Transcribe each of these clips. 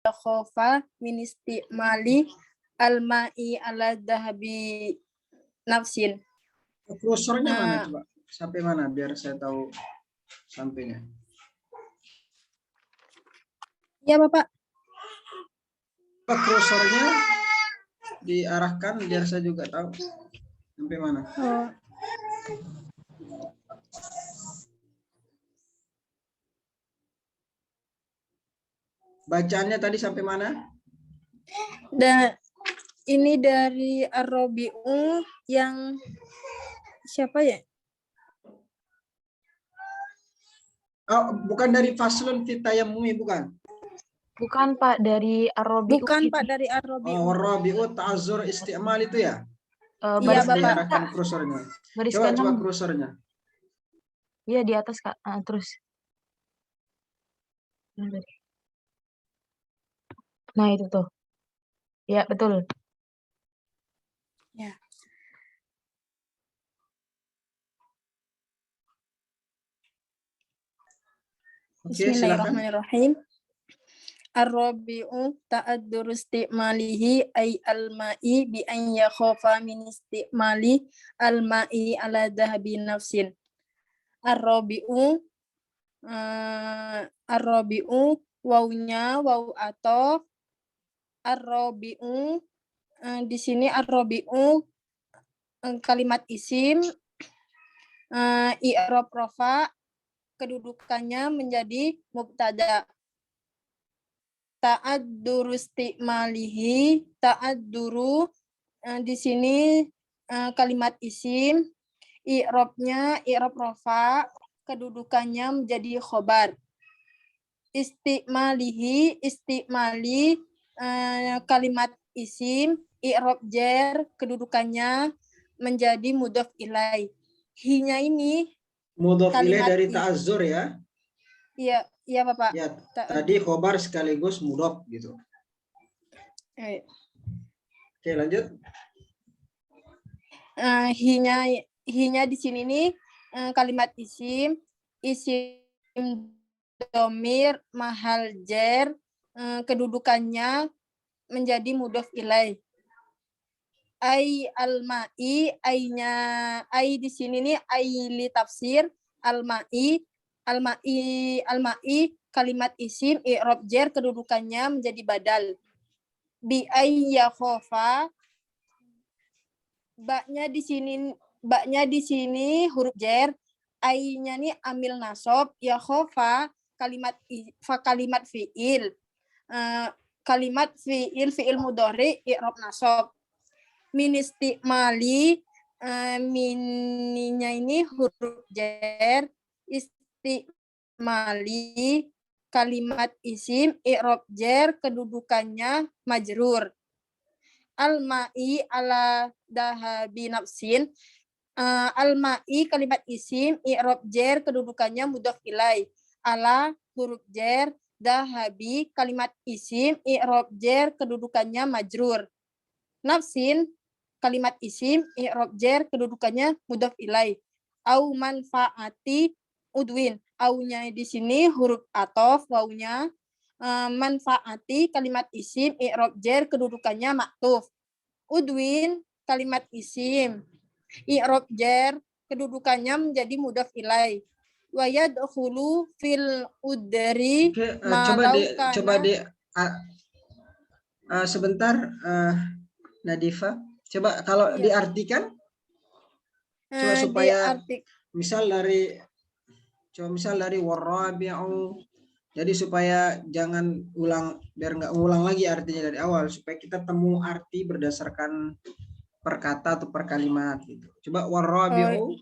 yakhofa min istimali al-ma'i ala dahabi nafsin. Kursornya mana coba? Sampai mana biar saya tahu sampainya. Ya, Bapak. Kursornya diarahkan biar saya juga tahu sampai mana. Bacaannya tadi sampai mana? Dan ini dari Ar-Rabi'u yang siapa ya? Oh, bukan dari Faslun fi Tayammumi, bukan? Bukan, Pak, dari Ar-Rabi'u. Bukan, Pak, dari Ar-Rabi'u. Oh, Ar-Rabi'u ta'azzur isti'mal itu ya? Iya, Bapak. Diarahkan kursornya. Coba kursornya. Iya, di atas, Kak. Terus. Nah, itu tuh. Ya, betul. Ya. Bismillahirrahmanirrahim. Ar-Rabi'u ta'addur istimalihi ay al-ma'i bi an yakhafa min istimali al-ma'i ala dhahabi nafsin. Ar-Rabi'u wawunya waw atau Ar-Rabi'u di sini Ar-Rabi'u kalimat isim i'rab rafa kedudukannya menjadi mubtada. Ta'adduru istimalihi ta'adduru di sini kalimat isim i'rabnya i'rab rafa kedudukannya menjadi khobar. Istimali kalimat isim i'rab jar kedudukannya menjadi mudhof ilaih. Hinya ini mudhof ilaih dari ta'azzur ya? Iya, iya Bapak. Ya, tadi khobar sekaligus mudhof gitu. Oke, lanjut. Hinya di sini nih kalimat isim domir mahal jar kedudukannya menjadi mudhof ilaih. Ai al-ma'i ainya ai di sini nih ai li tafsir al-ma'i kalimat isim i'rab jar kedudukannya menjadi badal. Bi ay yakhofa baknya di sini huruf jar, ai-nya nih amil nasab, yakhofa kalimat fi'il. Kalimat fi'il mudhari i'rab nasab. Min istimali mininya ini huruf jar, istimali kalimat isim i'rab jar kedudukannya majrur. Al-ma'i ala dahabi nafsin al-ma'i kalimat isim i'rab jar kedudukannya mudhof ilaih. Ala huruf jar, dahabi kalimat isim i'rab jar kedudukannya majrur. Nafsin kalimat isim i'rab jar kedudukannya mudhof ilaih. Au manfaati udwin. Aunya di sini huruf athof wawunya. Manfaati kalimat isim i'rab jar kedudukannya maktuf. Udwin kalimat isim i'rab jar kedudukannya menjadi mudhof ilaih. Wa yadkhulu fil udri sebentar Nadifa, coba kalau diartikan coba supaya misal dari warrabi'u, jadi supaya jangan ulang, biar nggak ulang lagi artinya dari awal, supaya kita temu arti berdasarkan perkata atau per kalimat gitu. Coba warrabi'u.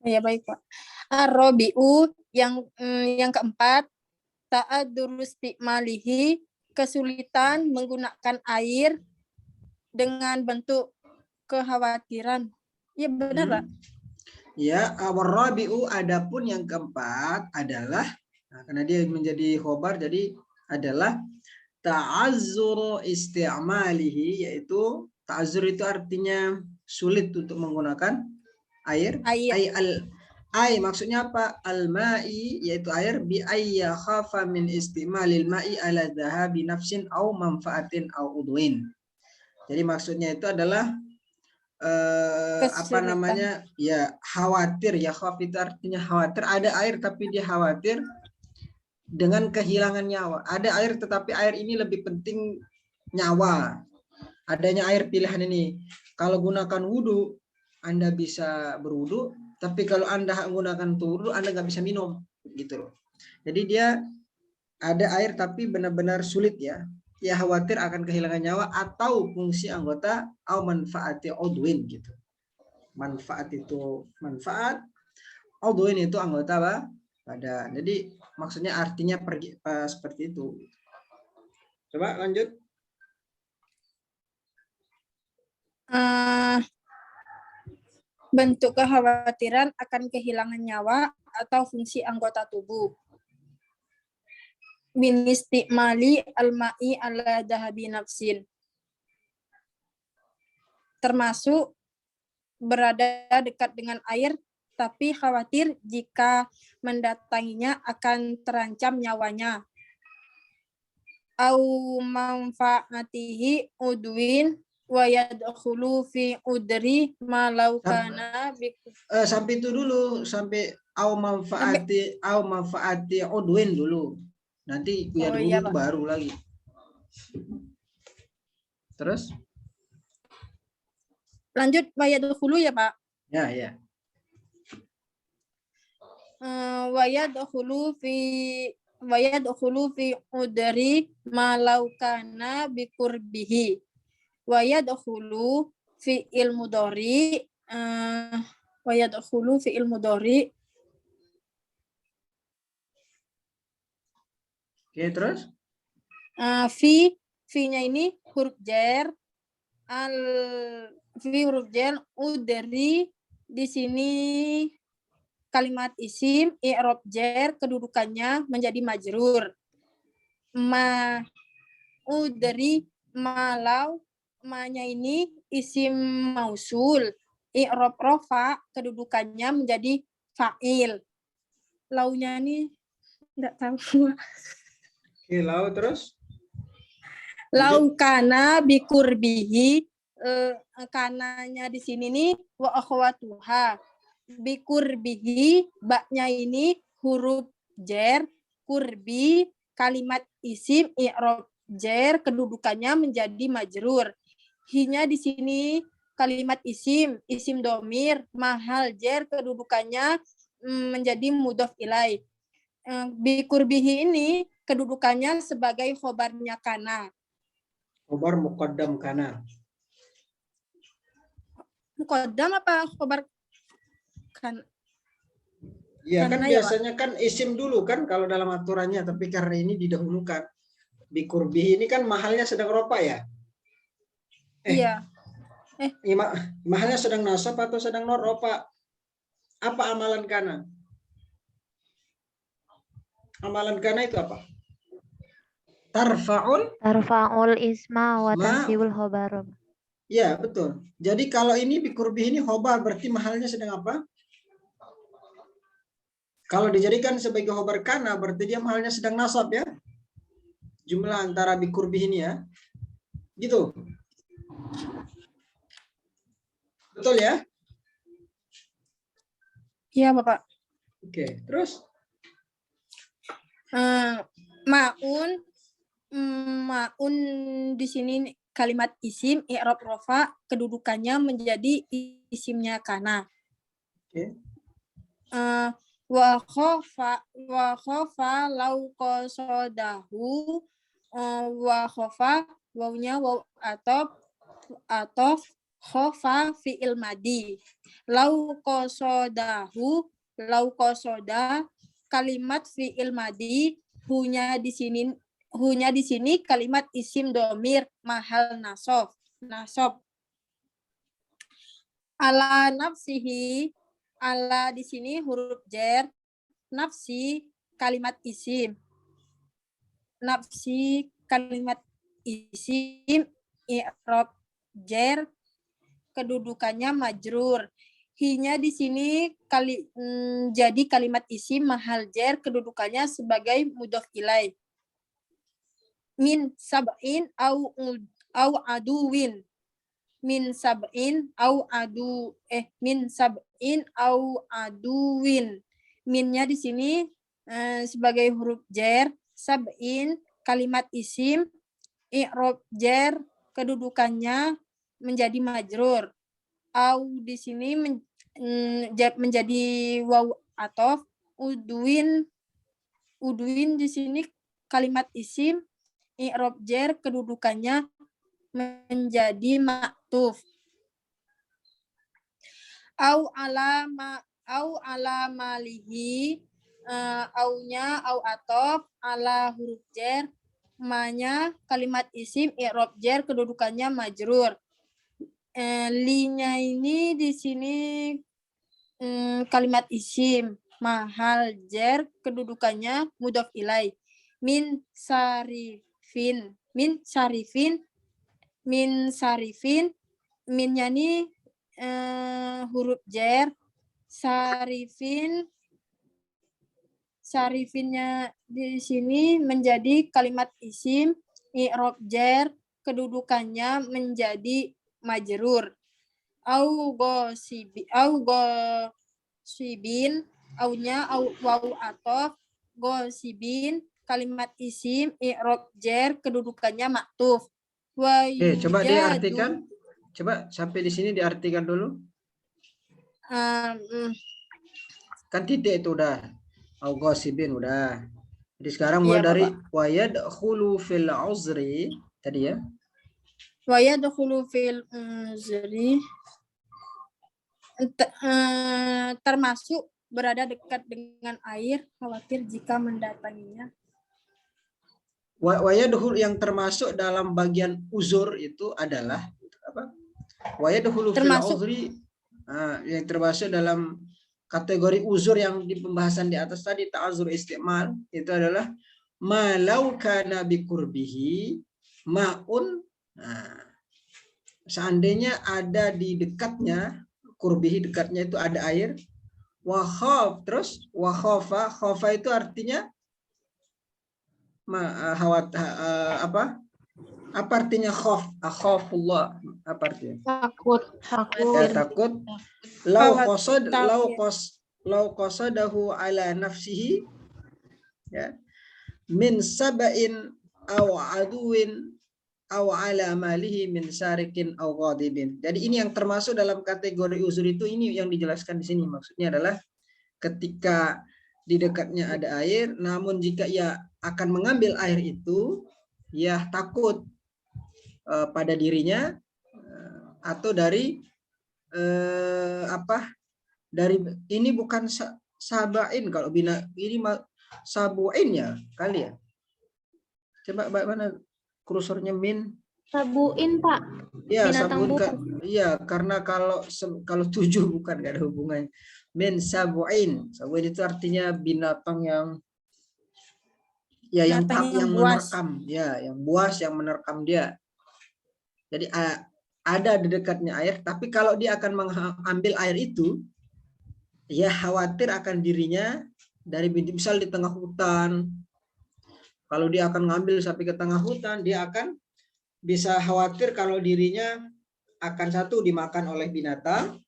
Ya baik Pak. Ar-rabi'u yang keempat, ta'addur istimalihi kesulitan menggunakan air dengan bentuk kekhawatiran. Ya benar Pak. Ya, warrabi'u adapun yang keempat adalah karena dia menjadi khobar jadi adalah ta'azzur isti'malihi, yaitu ta'azzur itu artinya sulit untuk menggunakan air. Ai maksudnya apa? Al-ma'i yaitu air bi ayya khafa min istimalil ma'i ala dhahabi nafsin au manfaatin au udwin. Jadi maksudnya itu adalah apa Kesulitan. namanya? Ya khawatir, ya khaf itu artinya khawatir. Ada air tapi dia khawatir dengan kehilangan nyawa. Ada air tetapi air ini lebih penting nyawa. Adanya air pilihan ini. Kalau gunakan wudhu, Anda bisa berwudhu, tapi kalau Anda menggunakan wudhu, Anda nggak bisa minum, gitu loh. Jadi dia ada air tapi benar-benar sulit ya. Ya khawatir akan kehilangan nyawa atau fungsi anggota atau manfaati udwin gitu. Manfaat itu manfaat, udwin itu anggota apa? Badan. Jadi maksudnya artinya seperti itu. Coba lanjut. Bentuk kekhawatiran akan kehilangan nyawa atau fungsi anggota tubuh. Bin istimali al-ma'i ala dahabi nafsin. Termasuk berada dekat dengan air, tapi khawatir jika mendatanginya akan terancam nyawanya. Au manfaatihi udwin wa yadkhulu fi udri ma law kana Sampai itu dulu, sampai au manfaati udwin dulu. Nanti ya dulu iya, itu Pak. baru lagi. Terus? Lanjut wa yadkhulu ya, Pak. Ya, ya. Wa yadkhulu fi udri ma law kana biqurbihi. Wa yadkhulu fi ilmudori wa yadkhulu fi ilmudori. Oke, terus? Fi-nya ini huruf jar, fi huruf jar, udri di sini kalimat isim, i'rab jar kedudukannya menjadi majrur. Ma udri malau, ma-nya ini isim mausul, i'rab rofa kedudukannya menjadi fa'il. Launya ini enggak tahu. Oke, lalu terus? Lau kana bikurbihi, kananya di sini nih wa akhwatuha. Bikurbihi, baknya ini huruf jar, kurbi kalimat isim i'rab jar kedudukannya menjadi majrur. Hinya di sini kalimat isim domir, mahal jar kedudukannya menjadi mudhof ilaih. Bikurbihi ini kedudukannya sebagai khobarnya kana. Khobar muqaddam kana. Muqaddam apa khobar kan? Iya kan Kana ya, biasanya kan isim dulu kan kalau dalam aturannya, tapi karena ini didahulukan. Bikurbihi ini kan mahalnya sedang ropa ya? Iya. Mahalnya sedang nasab atau sedang ropa? Apa amalan kana? Amalan kana itu apa? Tarfa'ul isma wa tansibul khobar. Ya, betul. Jadi kalau ini bikurbihi ini khobar, berarti mahalnya sedang apa? Kalau dijadikan sebagai khobar kana, berarti dia mahalnya sedang nasab ya? Jumlah antara bikurbihi ini ya. Gitu. Betul ya? Iya, Bapak. Oke, terus? Maun di sini kalimat isim i'rab rofa kedudukannya menjadi isimnya kana. Oke. Wa khofa lau qasadahu, wa khofa wawnya waw atau khofa fi'il madi. Lau qasoda kalimat fi'il madi, hunya di sini kalimat isim domir mahal nasob. Ala nafsihi, ala di sini huruf jar, nafsi kalimat isim. Nafsi kalimat isim i'rab jar kedudukannya majrur. Hi-nya di sini jadi kalimat isim mahal jar, kedudukannya sebagai mudhof ilaih. Min sab'in au aduwin. Min sab'in au aduwin. Minnya di sini sebagai huruf jar, sab'in kalimat isim, i'rab jar kedudukannya menjadi majrur. Au di sini menjadi waw athof, uduin di sini kalimat isim, i'rab jar kedudukannya menjadi maktuf. Au ala malihi, aunya au athof, ala huruf jar, ma-nya kalimat isim, i'rab jar kedudukannya majrur. Li-nya ini di sini kalimat isim mahal jar kedudukannya mudhof ilaih. Min sarifin, minnya ini huruf jar, sarifinnya di sini menjadi kalimat isim, i'rab jar kedudukannya menjadi majrur. Au gosibin, aunya waw athof, gosibin kalimat isim, i'rab jar kedudukannya maktuf. Coba diartikan. Coba sampai di sini diartikan dulu. Kan titik itu udah. Au gosibin udah. Jadi sekarang mulai dari wa yadkhulu fil uzri tadi ya. Wa yadkhulu fil uzri termasuk berada dekat dengan air, khawatir jika mendatanginya. Wa yadkhul yang termasuk dalam bagian uzur itu adalah apa? Wa yadkhulu fil uzri yang termasuk dalam kategori uzur yang di pembahasan di atas tadi, ta'azur istimal, itu adalah malau kana biqurbihi ma'un. Seandainya ada di dekatnya, kurbihi dekatnya itu ada air, wa khaf, terus wa khafa, khafa itu artinya apa artinya khaf? Akhafullah, apa artinya? Takut. Ya, takut. Lau qasadahu ala nafsihi, ya, min sab'in aw aduwin aw ala malihi min sarikin aw ghadibin. Jadi ini yang termasuk dalam kategori uzur itu, ini yang dijelaskan di sini. Maksudnya adalah ketika di dekatnya ada air, namun jika ia akan mengambil air itu, ia takut pada dirinya atau dari dari ini bukan sabain, kalau bina ini sabuin ya kali ya. Coba mana kursornya min? Sabuin, Pak. Ya, Binatang sabun. Iya, karena kalau 7 bukan, nggak ada hubungannya. Min sabuin. Sabuin itu artinya binatang yang yang menerkam, ya, yang buas yang menerkam dia. Jadi ada di dekatnya air, tapi kalau dia akan mengambil air itu, ya khawatir akan dirinya dari misal di tengah hutan. Kalau dia akan ngambil sampai ke tengah hutan, dia akan bisa khawatir kalau dirinya akan satu dimakan oleh binatang,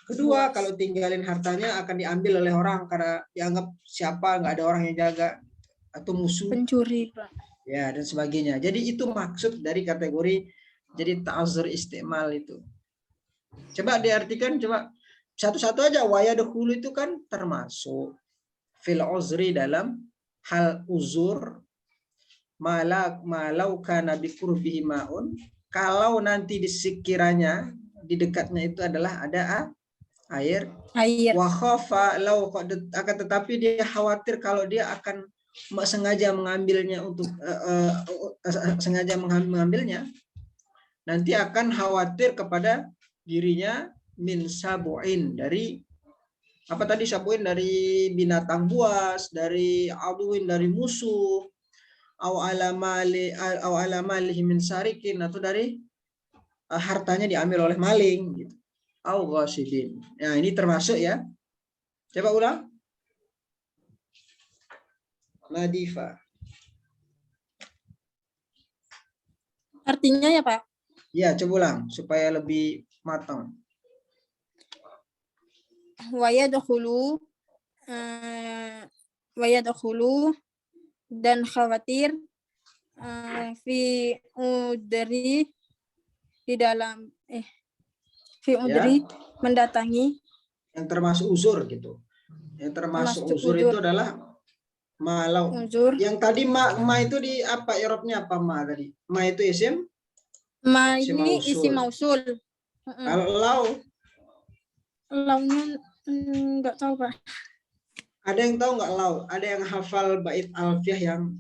kedua kalau tinggalin hartanya akan diambil oleh orang karena dianggap siapa, nggak ada orang yang jaga atau musuh, pencuri, Pak. Ya, dan sebagainya. Jadi itu maksud dari kategori jadi ta'azur istimal itu. Coba diartikan, coba satu-satu aja. Wa yadkhulu itu kan termasuk fil uzri, dalam hal uzur, malau kana biqurbihi ma'un, kalau nanti di sekiranya di dekatnya itu adalah ada air. Wa khafa lau, akan tetapi dia khawatir kalau dia akan sengaja mengambilnya mengambilnya, nanti akan khawatir kepada dirinya min sabuin, dari apa tadi, sabuin dari binatang buas, dari aduin dari musuh, aw ala malihi min sarikin, atau dari hartanya diambil oleh maling gitu. au ghasidin. Nah, ini termasuk ya. Coba ulang. Nadifa. Artinya ya Pak. Ya, coba ulang supaya lebih matang. Wayadkhulu wayadkhulu dan khawatir fi udri di dalam fi udri mendatangi Yang termasuk uzur gitu. Yang termasuk Termasuk uzur itu adalah malau. uzur. Yang tadi ma itu di apa i'rabnya apa ma tadi? Ma itu isim? Ma Isim ini mausul. isi mausul. Kalau lau Launya enggak tahu Pak. ada yang tahu nggak lau? Ada yang hafal bait alfiyah yang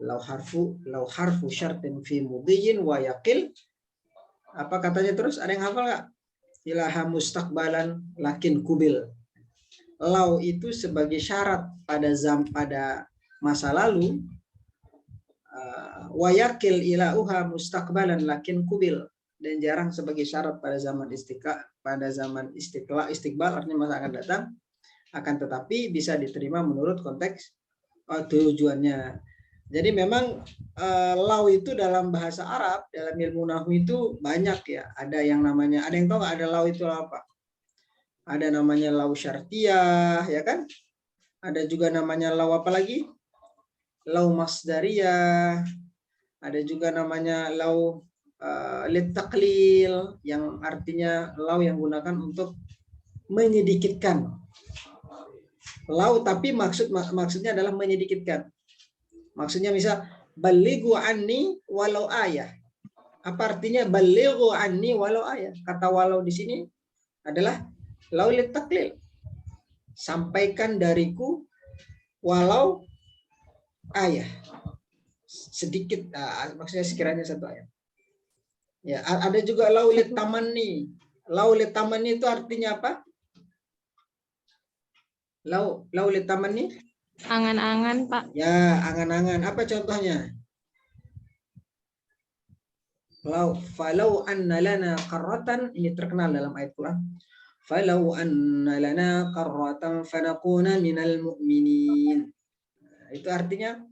lau harfu syartin fi mudhiyin wa yaqil. Apa katanya terus? Ada yang hafal nggak? Ilaha mustaqbalan lakin kubil. Lau itu sebagai syarat pada masa lalu. Wa yaqil ilauha mustaqbalan lakin kubil. Dan jarang sebagai syarat pada zaman istiqbal artinya masa akan datang, akan tetapi bisa diterima menurut konteks tujuannya. Jadi memang lau itu dalam bahasa Arab, dalam ilmu nahwu itu banyak ya. Ada yang namanya, ada yang tahu nggak ada lau itu apa? Ada namanya lau syartiyah, ya kan? Ada juga namanya lau apa lagi? Lau masdariyah. Ada juga namanya lau litaklil, yang artinya lau yang gunakan untuk menyedikitkan. Lau tapi maksudnya adalah menyedikitkan. Maksudnya misal balighu anni walau ayah. Apa artinya balighu anni walau ayah? Kata walau di sini adalah lau litaklil. Sampaikan dariku walau ayah. Sedikit, maksudnya sekiranya satu ayat. Ya, ada juga laulit tamanni. Laulit tamanni itu artinya apa? Laulit tamanni? Angan-angan, Pak. Ya, angan-angan. Apa contohnya? Falau anna lana qarratan, ini terkenal dalam ayat Quran. Falau anna lana qarratan fanakuna minal mu'minin. Itu artinya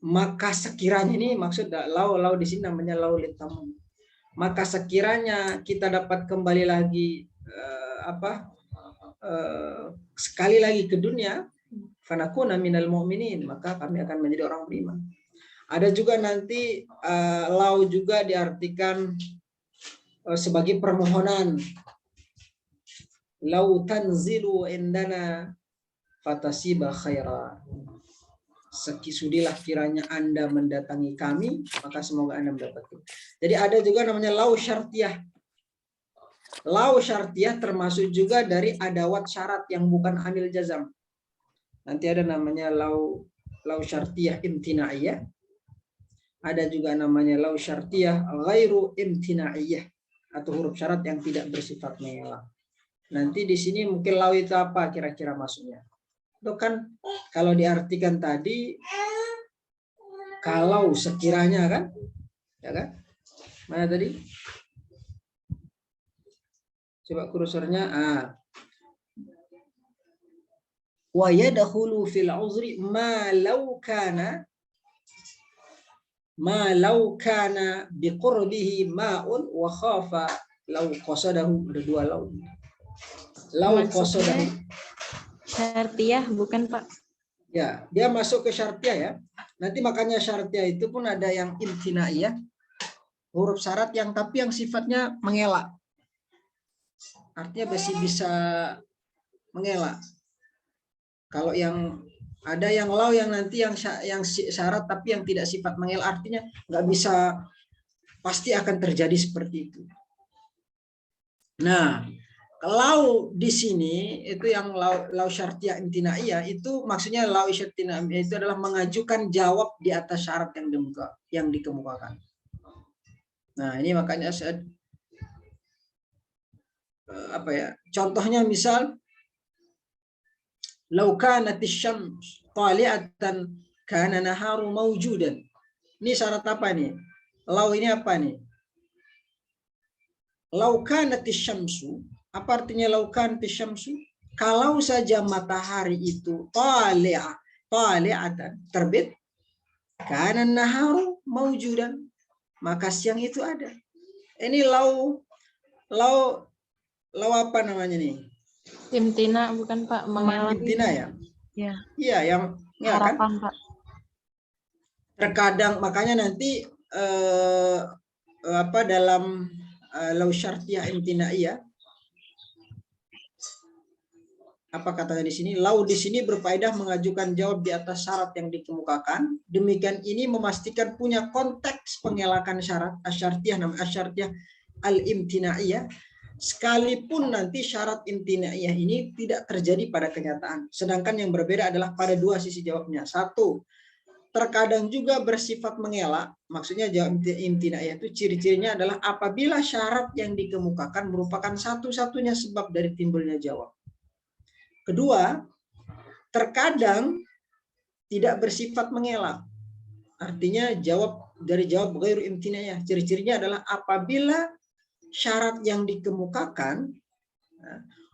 maka sekiranya, ini maksud lau di sini namanya laulit tamanni. Maka sekiranya kita dapat kembali lagi sekali lagi ke dunia, fanakuna minal mu'minin, maka kami akan menjadi orang beriman. Ada juga nanti lau juga diartikan sebagai permohonan. Lau tanzilu indana fatasiba khaira. Sudilah kiranya Anda mendatangi kami, maka semoga Anda mendapatkan. Jadi ada juga namanya lau syartiyah. Lau syartiyah termasuk juga dari adawat syarat yang bukan amil jazam. Nanti ada namanya lau syartiyah imtinaiyah. Ada juga namanya lau syartiyah ghairu imtinaiyah, atau huruf syarat yang tidak bersifat mengelak. Nanti di sini mungkin lau itu apa kira-kira maksudnya? Itu kan kalau diartikan tadi kalau sekiranya kan, ya kan? Mana tadi? Coba kursornya. Wa yadkhulu fil uzri ma law kana biqurbihi ma'un wa khafa law qasadahu. Ada dua law. Law qasadahu. Syartiyah bukan, Pak? Ya, dia masuk ke syartiyah ya. Nanti makanya syartiyah itu pun ada yang imtinaiyah, huruf syarat yang tapi yang sifatnya mengelak. Artinya masih bisa mengelak. Kalau yang ada yang lau yang nanti yang syarat tapi yang tidak sifat mengelak, artinya nggak bisa, pasti akan terjadi seperti itu. Nah, lau di sini itu yang lau syartiyah imtinaiyah, itu maksudnya lau syartiyah itu adalah mengajukan jawab di atas syarat yang dikemukakan. Nah, ini makanya saya contohnya misal lau kanatis syams tali'atan kana naharu mawjudan. Ini syarat apa nih? Lau ini apa nih? Lau kanatis syamsu, Apa artinya laukan tisyamsu? Kalau saja matahari itu tali'atan, terbit, kana naharu maujudan, maka siang itu ada. Ini lau apa namanya nih? Imtina bukan Pak, mengelak. Imtina ya? Ya, Iya, yang ya kan? harapan Pak. Terkadang makanya nanti apa dalam lau syartiyah imtinaiyah, apa katanya di sini? Lau di sini berfaedah mengajukan jawab di atas syarat yang dikemukakan. Demikian ini memastikan punya konteks pengelakan syarat asyartiyah, namanya asyartiyah al-imtinaiyah. Sekalipun nanti syarat imtinaiyah ini tidak terjadi pada kenyataan. Sedangkan yang berbeda adalah pada dua sisi jawabnya. Satu, terkadang juga bersifat mengelak. Maksudnya jawab imtinaiyah itu ciri-cirinya adalah apabila syarat yang dikemukakan merupakan satu-satunya sebab dari timbulnya jawab. Kedua, terkadang tidak bersifat mengelak. Artinya jawab ghairu imtinaiyah. Ciri-cirinya adalah apabila syarat yang dikemukakan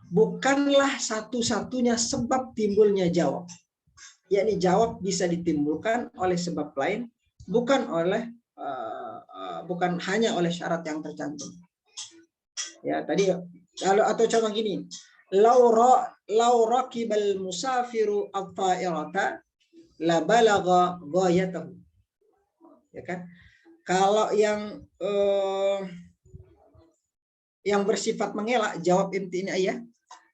bukanlah satu-satunya sebab timbulnya jawab. Yakni jawab bisa ditimbulkan oleh sebab lain, bukan hanya oleh syarat yang tercantum. Ya, tadi atau contoh gini, lau raqibal musafiru at-ta'irata la balagha ghayatahu. Ya kan? Kalau yang bersifat mengelak, jawab imtinaiyah,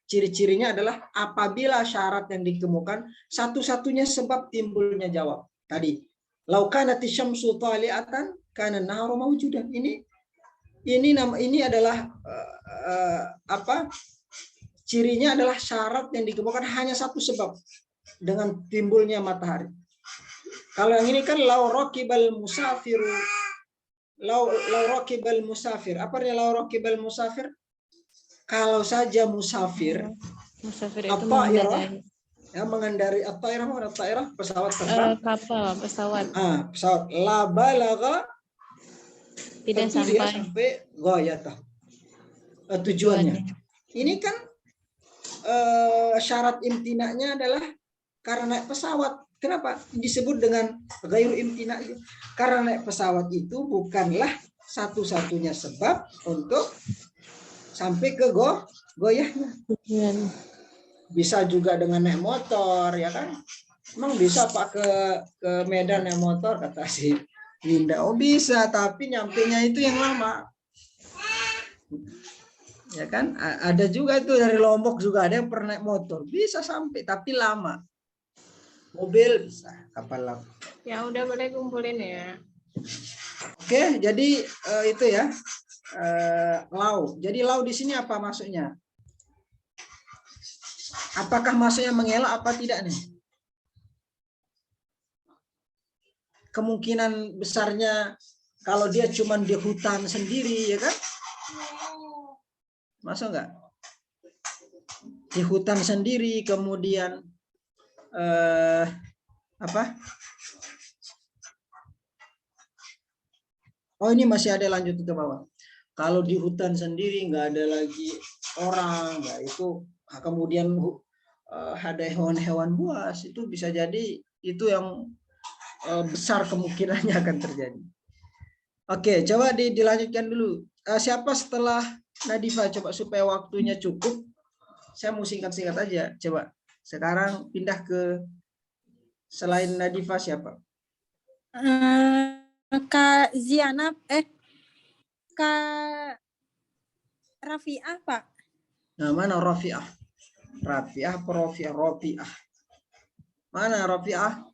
ciri-cirinya adalah apabila syarat yang dikemukakan satu-satunya sebab timbulnya jawab. Tadi, lau kanati syamsu tali'atan kana naharu mawjudan. Ini adalah cirinya adalah syarat yang dikemukakan hanya satu sebab dengan timbulnya matahari. Kalau yang ini kan lau raqibal musafiru, lau raqibal musafir. Apa artinya lau raqibal musafir? Kalau saja musafir Itu mengendarai mengendari at-ta'irah pesawat terbang, kapal, pesawat. Pesawat la balagha, Tidak tentu dia sampai sampai ghayatah, tujuannya. Ini kan syarat imtinanya adalah karena naik pesawat. Kenapa disebut dengan ghairu imtina? Karena naik pesawat itu bukanlah satu-satunya sebab untuk sampai ke goyahnya. Bisa juga dengan naik motor, ya kan? Emang bisa Pak ke Medan naik motor, kata si Linda. Oh bisa, tapi nyampenya itu yang lama. Ya kan? Ada juga itu dari Lombok juga ada yang pernah naik motor, bisa sampai tapi lama. Mobil bisa, kapal laut. Ya udah, boleh kumpulin ya. Oke, jadi itu ya. Lau. Jadi lau di sini apa maksudnya? Apakah maksudnya mengelak apa tidak nih? Kemungkinan besarnya kalau dia cuma di hutan sendiri, ya kan? Masuk nggak? Di hutan sendiri, kemudian Oh, ini masih ada lanjut ke bawah. Kalau di hutan sendiri nggak ada lagi orang, nggak itu, kemudian ada hewan-hewan buas, itu bisa jadi itu yang besar kemungkinannya akan terjadi. Oke, coba dilanjutkan dulu. Siapa setelah Nadifa, coba supaya waktunya cukup. Saya mau singkat-singkat aja. Coba sekarang pindah ke selain Nadifa siapa? Kak Ziana, Kak Rafiah, Pak. Nah, mana Rafiah? Rafiah apa Rafiah? Rafiah. Mana Rafiah?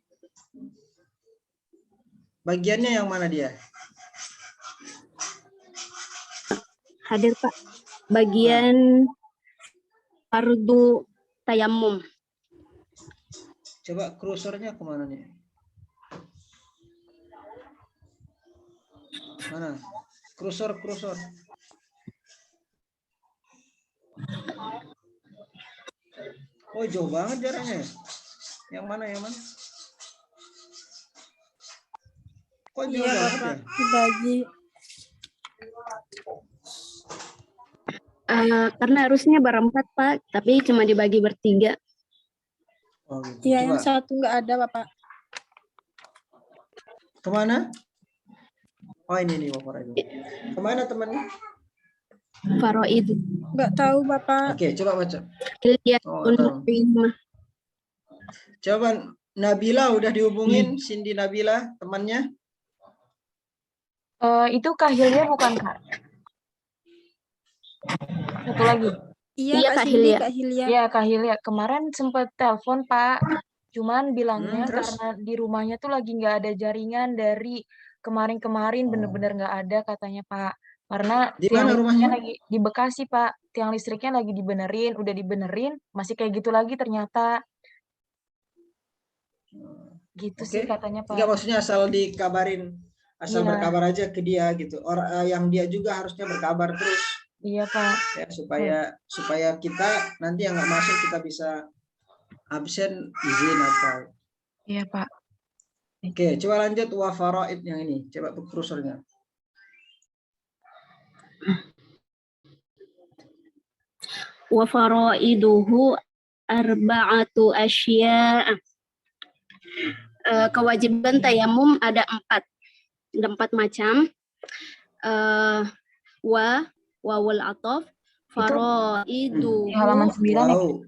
Bagiannya yang mana dia? Hadir Pak. Bagian fardu tayamum. Coba kursornya kemana nih? Mana? Kursor. Oh, jauh banget jaraknya. Yang mana? Kok jauh banget ya? Dibagi. Karena harusnya berempat, Pak, tapi cuma dibagi bertiga. Oh, gitu. Iya, yang Coba satu nggak ada, Bapak. kemana? Oh ini nih Wafara itu. Kemana temannya? Faraid. Nggak tahu, Bapak. Oke, coba baca. Hilyatun Oh, nggak tahu. muqimah. Coba Nabila udah dihubungin, Cindy Nabila temannya. Itu kahilnya bukan Kak? Satu lagi. Iya, Iya, Kak Kak Cindy, Hilya. Kak Hilya. Ya, Kak Hilya. Kemarin sempat telepon, Pak. Cuman bilangnya Terus? karena di rumahnya tuh lagi nggak ada jaringan dari kemarin-kemarin, bener-bener nggak ada katanya, Pak. Karena Di tiang mana listriknya rumahnya? lagi di Bekasi, Pak. Tiang listriknya lagi dibenerin, udah dibenerin, masih kayak gitu lagi ternyata. Gitu Oke. sih katanya, Enggak, Pak. maksudnya asal dikabarin, asal Iya. berkabar aja ke dia gitu. Orang yang dia juga harusnya berkabar terus Iya, Pak. ya supaya kita nanti yang nggak masuk kita bisa absen izin atau. Iya, Pak. Oke, coba lanjut wa faraid yang ini. Coba kursornya. Wa faraiduhu arba'atu asya'a. Kewajiban tayamum ada 4 macam. Wawul atof, faraiduhu. Di halaman 9 ya. Wow,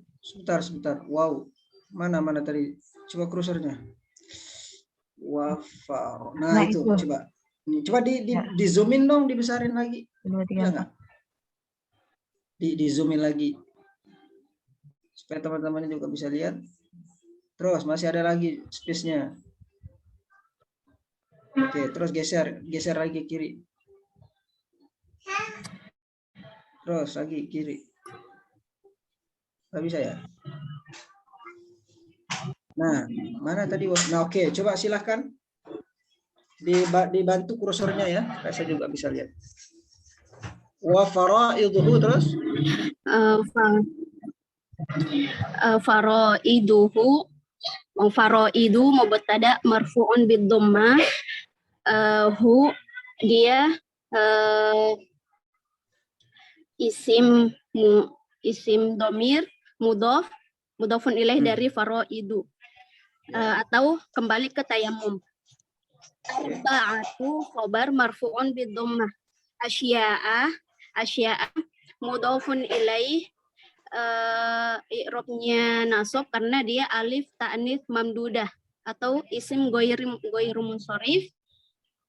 sebentar. Wow, mana tadi? Coba kursornya. Wa far. Nah, itu coba. Coba di zoomin dong, dibesarin lagi. 2, 3, Bisa nggak? Di zoomin lagi supaya teman-teman juga bisa lihat. Terus masih ada lagi space-nya. Oke, terus geser lagi ke kiri. Terus lagi kiri. Nggak bisa ya? Nah, mana tadi? Nah, oke, coba silahkan dibantu kursornya ya, supaya saya juga bisa lihat. Wa faraiduhu terus Faraidu mubtada marfu'un bid dhammah. Hu dia isim domir mudhafun ilaih dari faraidu. Atau kembali ke tayamum. Arba'atu khobar marfu'un bid dhammah. Asya'a mudhafun ilaih. I'rabnya nasab karena dia alif ta'nits mamdudah atau isim goiru munsharif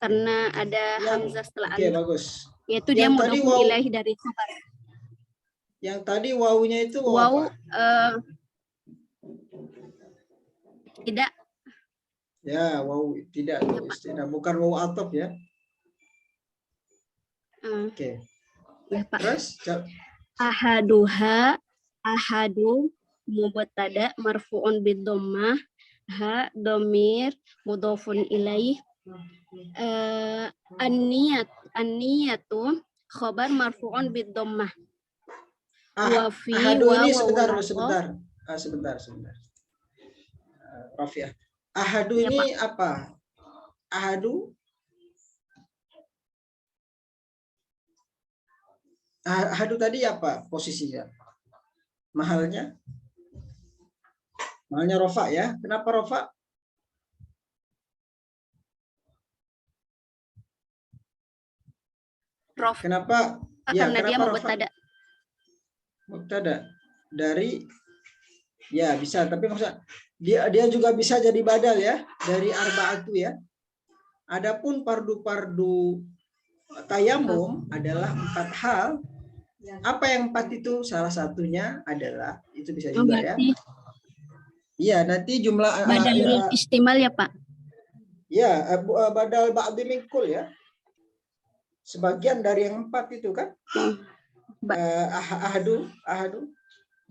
karena ada hamzah setelah Oke, alif. bagus. Yaitu dia mudhafun ilaih dari khabar. Yang tadi wawunya itu Waw apa? tidak. Ya, waw tidak, bukan waw atop ya. Oke. Ya, Pak. Terus Ahadu mubtada marfu'un bid dhammah, ha domir mudhafun ilaih. An-niyatu khabar marfu'un bid dhammah. Ahadu ini sebentar. Rafiah. Ahadu Ya, ini Pak. Apa? Ahadu tadi apa posisinya? Mahalnya rofa ya. Kenapa rofa? Kenapa? Karena dia mubtada. Mubtada dari ya bisa, tapi maksudnya dia juga bisa jadi badal ya dari arba'atu ya. Adapun fardu tayamum adalah 4 hal. Apa yang 4 itu? Salah satunya adalah itu bisa juga ya. Iya, nanti jumlah badal istimal ya, Pak. Ya, badal ba'di minkul ya. Sebagian dari yang 4 itu kan. Ahadu.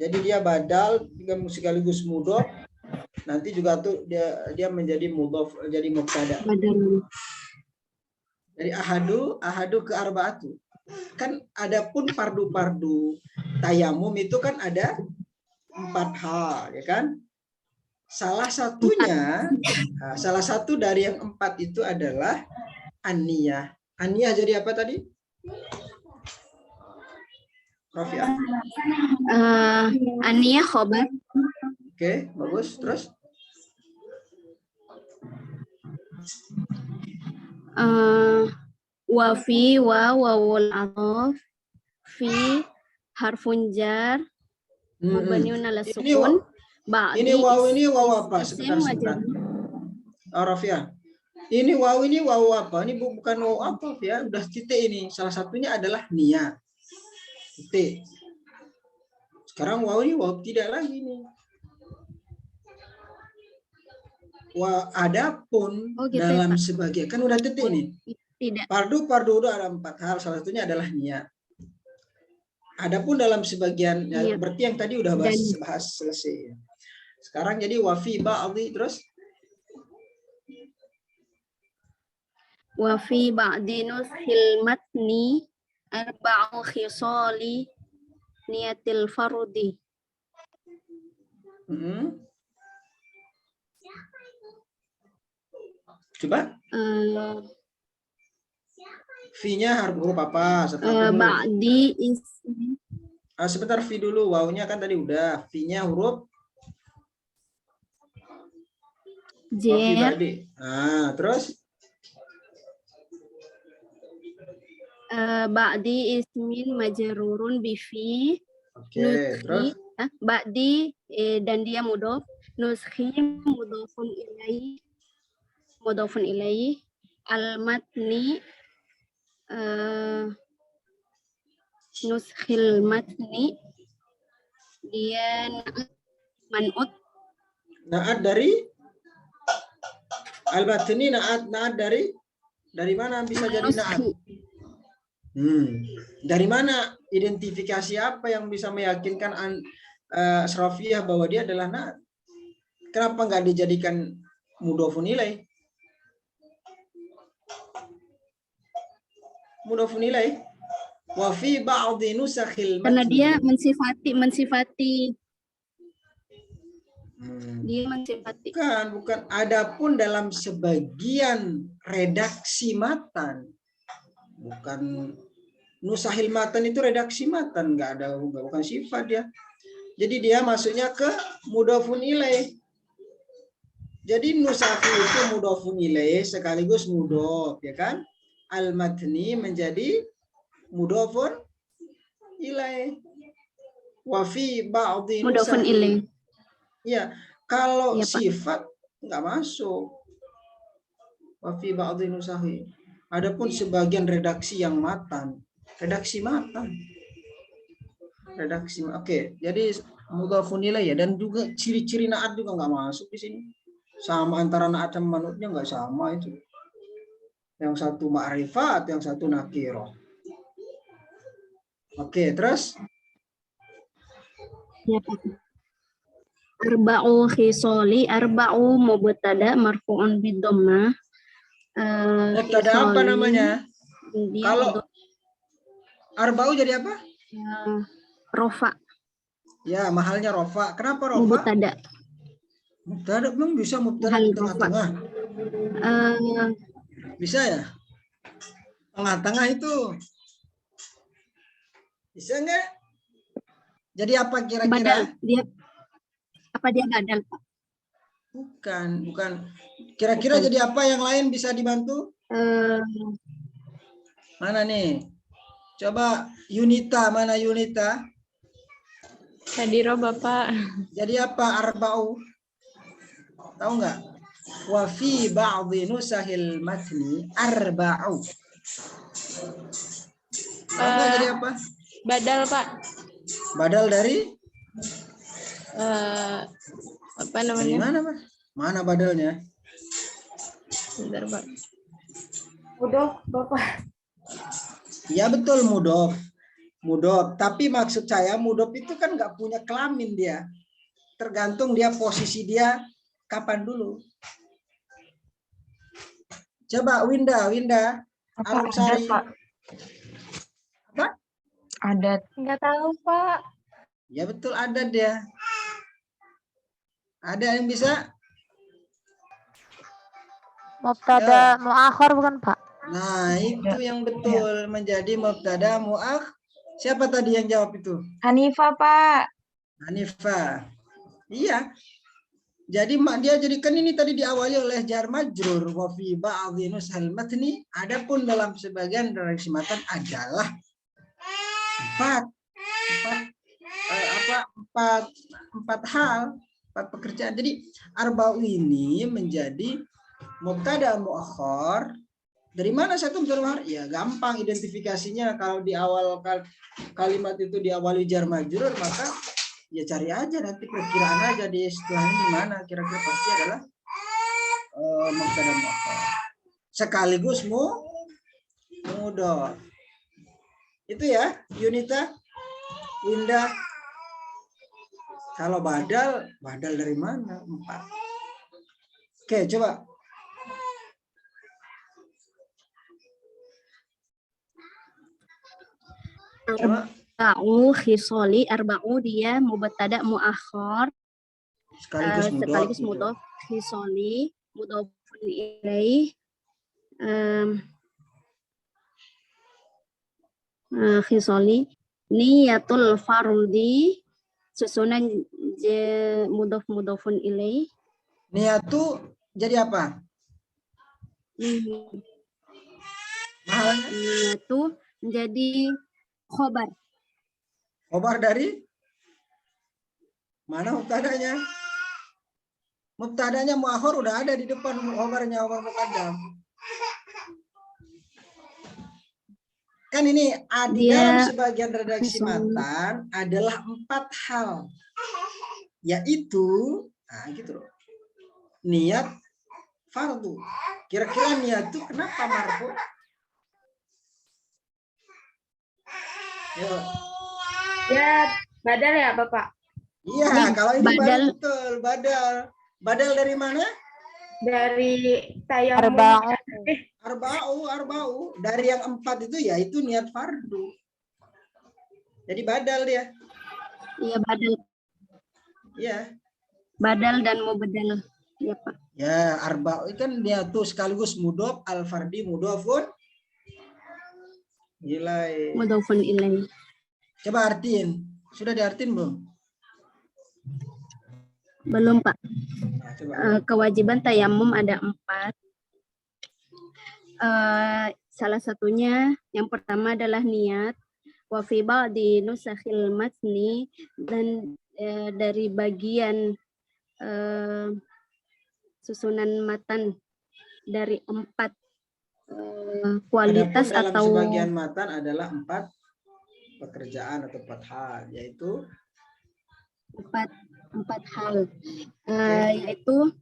Jadi dia badal sekaligus mudhof. Nanti juga tuh dia menjadi mudhof, jadi mubtada. Jadi ahadu ke arba'atu. Kan adapun fardu tayamum itu kan ada 4 hal ya kan. Salah satu dari yang 4 itu adalah an-niyah. An-niyah jadi apa tadi? Rafiah. Aniyah khobar. Oke, bagus. Terus? Wa fi wa wawul atof fi harfun jar mabniun ala sukun Ini waw ini waw apa? isim Sebentar. majrur. Rafiah. Ini waw apa? Ini bukan waw apa ya? Udah titik ini. Salah satunya adalah nia. Titik. Sekarang waw ini waw tidak lagi nih. Adapun Oh, gitu ya, dalam Pak. sebagian kan udah titik nih. Tidak. Pardu udah ada 4 hal. Salah satunya adalah nia. Adapun dalam sebagian, ya, Iya. berarti yang tadi udah bahas selesai. Sekarang jadi wafi ba'dhi terus Wa fi ba'di nushil matni arba'u khisali niyatil farudi. Coba V-nya huruf apa? Ba'di ismi Sebentar V dulu. Wawnya kan tadi udah. V-nya huruf Wafi jer ba'di. Terus ba'di ismin majrurun bi fi oke, terus ba'di dan dia mudhof, nuskhi mudhofun ilaihi al-matni nuskhil matni dia man'ut naat dari al-batni. Naat dari mana bisa jadi naat? Dari mana identifikasi apa yang bisa meyakinkan Rafiah bahwa dia adalah naat? Kenapa nggak dijadikan mudhofun ilaih? Mudhofun ilaih. Wa fi ba'dhi nusakhil karena matni. dia mensifati dia mensifati. Bukan. Adapun dalam sebagian redaksi matan, bukan nusahil matan itu redaksi matan, bukan sifat dia. Jadi dia masuknya ke mudhofun ilaih. Jadi nusahi itu mudhofun ilaih sekaligus mudhof, ya kan? Al-matni menjadi mudhofun ilaih. Wa fi ba'dhi Mudhofun ilaih. Ya, kalau Iya, Pak. sifat nggak masuk. Wa fi ba'dhi nusahi. Adapun sebagian redaksi yang matan, redaksi. Oke, jadi mudhofun ilaih ya, dan juga ciri-ciri naat juga nggak masuk di sini. Sama antara naat sama manutnya nggak sama itu. Yang satu ma'rifat, yang satu nakirah. Oke, terus Ya, Pak. Arba'u khisali, arba'u mubtada marfu'un bid-dhammah. mubtada apa namanya? Kalau arba'u jadi apa? Rofa. Ya, mahalnya rofa. Kenapa rofa? Mubtada. Mubtada memang bisa mubtada Mahal di tengah-tengah. Bisa ya? Tengah-tengah itu. Bisa nggak? Jadi apa kira-kira? Badal. Dia badal, Pak? Bukan. Kira-kira jadi apa yang lain bisa dibantu? Mana nih? Coba Yunita, mana Yunita? Hadiro Bapak. Jadi apa arba'u? Tahu nggak? Wa fi ba'dhi nusahil matni arba'u. Jadi apa? Badal Pak. Badal dari? Apa Dari namanya? mana, Mas? Mana badalnya? Bentar Pak. Udah, Bapak. Ya betul, mudhof. Tapi maksud saya mudhof itu kan nggak punya kelamin dia. Tergantung dia posisi dia kapan dulu. Coba Winda. Arumsari. Pak. Apa? Adat. Nggak tahu, Pak. Ya betul, ada dia. Ada yang bisa? Mubtada muakhar bukan, Pak? Nah, itu yang betul, menjadi mubtada Siapa tadi yang jawab itu? Hanifah, Pak. Hanifah. Iya. Jadi dia jadikan ini tadi diawali oleh jar majrur wa fi ba'dhi nushal matni, adapun dalam sebagian redaksi matan adalah empat hal, empat pekerjaan. Jadi arba'u ini menjadi mubtada muakhar. Dari mana satu mubtada muakhar? Ya gampang identifikasinya. Kalau di awal kalimat itu diawali jar majrur, maka ya cari aja nanti perkiraan aja di setelahnya gimana, kira-kira pasti adalah mubtada muakhar sekaligus mudhaf. Itu ya Yunita, Winda. Kalau badal dari mana? 4. Oke, coba Arba'u khisali, arba'u dia mubtada muakhar sekaligus mudhaf, khisali mudhafun ilaih, khisali niyatul fardi susunan mudhafun ilaih. Niyatu jadi apa? Niyatu menjadi khobar. Khobar dari mana mubtadanya? Mubtadanya muakhar udah ada di depan khobarnya, khobar muqaddam. Kan ini di dalam sebagian redaksi matan adalah 4 hal. Yaitu, nah gitu loh. Niat fardu. Kira-kira niat itu kenapa marfu? Ya, badal ya, Bapak? Iya, kalau ini badal, betul, badal. Badal dari mana? Dari tayamum. Arba'u. Dari yang 4 itu ya itu niat fardu. Jadi badal dia. Iya, badal. Iya. Badal dan mubdal. Ya, Pak. Ya, arba'u kan dia tuh sekaligus mudhaf, al-fardi mudhafun ilaih. Mudhafun ilaih. Coba artiin. Sudah diartiin belum? Belum, Pak. Nah, coba. Kewajiban tayamum ada 4. Salah satunya yang pertama adalah niat. Wa fi ba'di nusakhil matni, dan dari bagian susunan matan dari 4 kualitas. Adapun dalam atau sebagian matan adalah 4 pekerjaan atau 4 hal, yaitu 4 hal, yaitu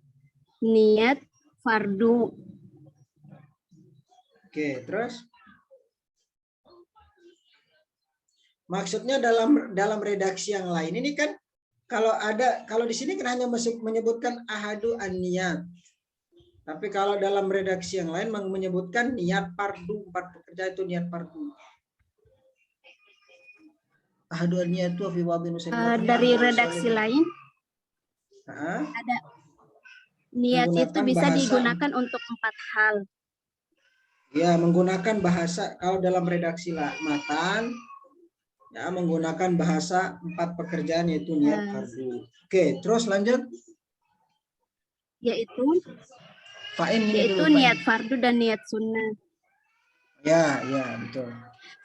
niat fardu. Oke, terus maksudnya dalam redaksi yang lain ini kan kalau di sini kan hanya menyebutkan ahadu an-niyat. Tapi kalau dalam redaksi yang lain menyebutkan niat fardu, 4 pekerjaan itu niat fardu. Ahadu an-niyat itu fi wadin dari redaksi lain ada niat itu bisa digunakan untuk 4 hal. Ya, menggunakan bahasa kalau dalam redaksi matan ya menggunakan bahasa 4 pekerjaan yaitu niat fardu. Oke, terus lanjut. Yaitu dulu, niat fardu dan niat sunnah. Ya, betul.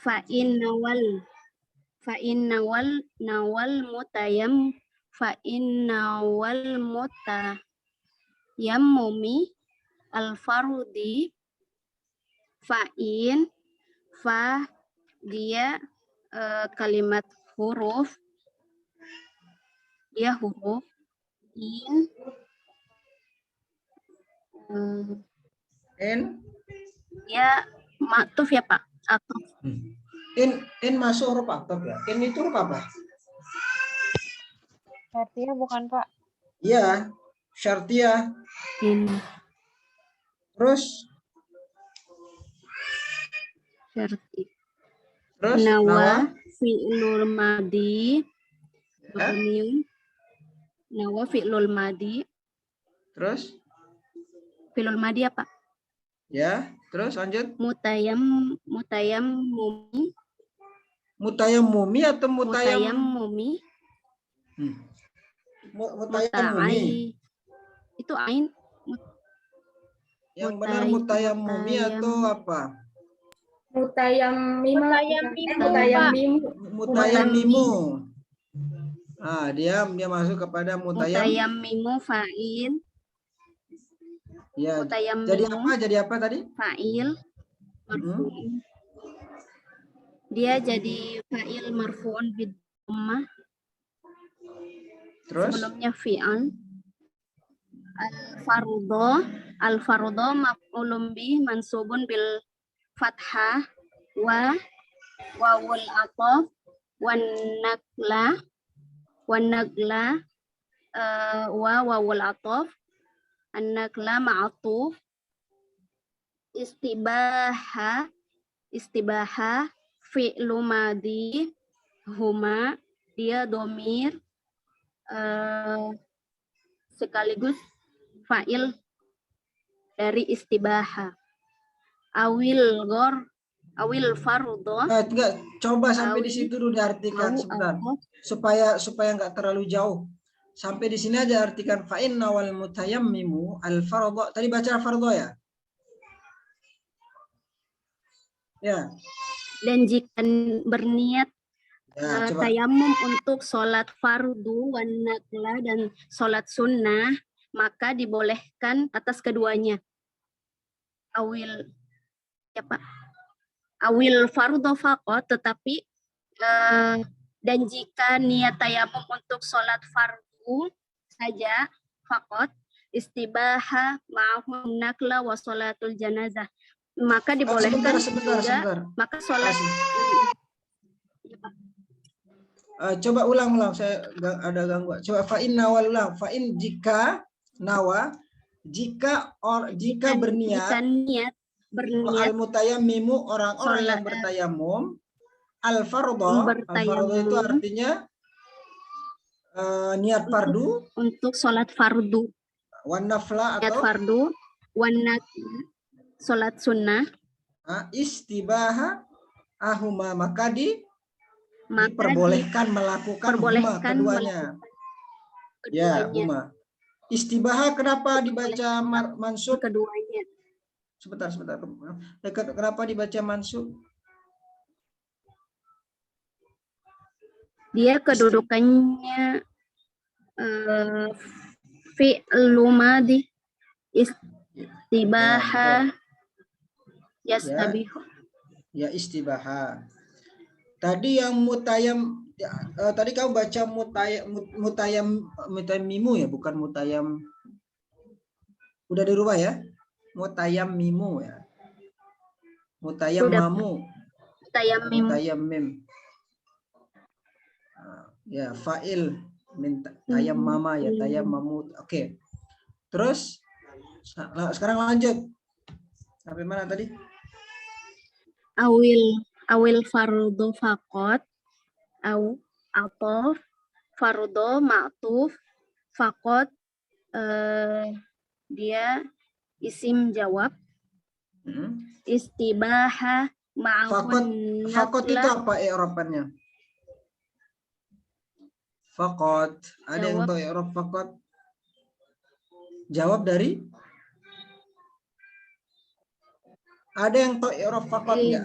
Fa'in nawal mutayammumi al-fardi. Fa'in dia kalimat huruf, dia huruf. Ya maktuf ya, Pak, atau in masuk huruf ataf ya. In itu huruf apa? Artinya bukan, Pak? Iya, syartiyah. in Terus syarti. Terus Nawa fi'lul madi. Nawa fi'lul madi. Terus Fi'lul madi apa? Ya, terus lanjut. Mutayammumi Mutayammumi atau Mutayammumi. Mutayammumi. Itu ain. Yang benar mutayammumi atau apa? Mutayammimu. Ah, dia masuk kepada Mutayammimu fa'il. Ya. Mutayammimu Jadi apa tadi? fa'il. Dia jadi fa'il marfu'un bid-dhammah. Terus? Sebelumnya fi'al. Al-fardo maf'ulun bih mansubun bil fathah wa wawul ataf wan nagla wa wawul ataf an-nagla ma'atuf istibaha fi'lu madhi huma, dia domir sekaligus fa'il dari istibaha. Awil fardo. Enggak, coba sampai di situ dulu diartikan sebentar. Supaya enggak terlalu jauh. Sampai di sini aja artikan fa inna wal mutayammimu al fardhu. Tadi baca fardhu ya? Ya. Dan jika berniat tayamum untuk sholat fardu wan naflah dan sholat sunnah, maka dibolehkan atas keduanya. Awil fardu faqat, tetapi dan jika niat tayamum untuk sholat fardu saja faqat, istibaha ma'ahum nakla wa sholatul janazah, maka dibolehkan sebentar. Maka sholat coba ulang saya ada gangguan. Coba fa'in nawal ulang. Fa'in jika nawa, jika berniat al mutayammimu orang-orang yang bertayamum al fardhu itu artinya niat fardu untuk sholat fardu, wan nafla niat atau fardu wan sholat sunnah, istibaha ahuma, maka diperbolehkan melakukan keduanya. Ya, huma. Istibaha kenapa dibaca mansub? Keduanya. Sebentar. Kenapa dibaca mansub? Dia kedudukannya fi'lu madhi istibaha yastabihu. Ya, istibaha. Tadi yang tadi kamu baca mutayammimu ya, bukan mutayam. Udah dirubah ya? Mutayammimu ya. Mutayammamu. Mutayammim. Ya, fa'il min tayammama ya, tayammamu. Oke. Terus sekarang lanjut. Sampai mana tadi? Awil fardu faqat atau fardu ma'tuf faqat, dia isim jawab. Istibaha ma'ahun faqat itu apa i'rabannya? Faqat, ada yang tahu i'rab faqat? Jawab dari? Ada yang tahu i'rab faqat enggak?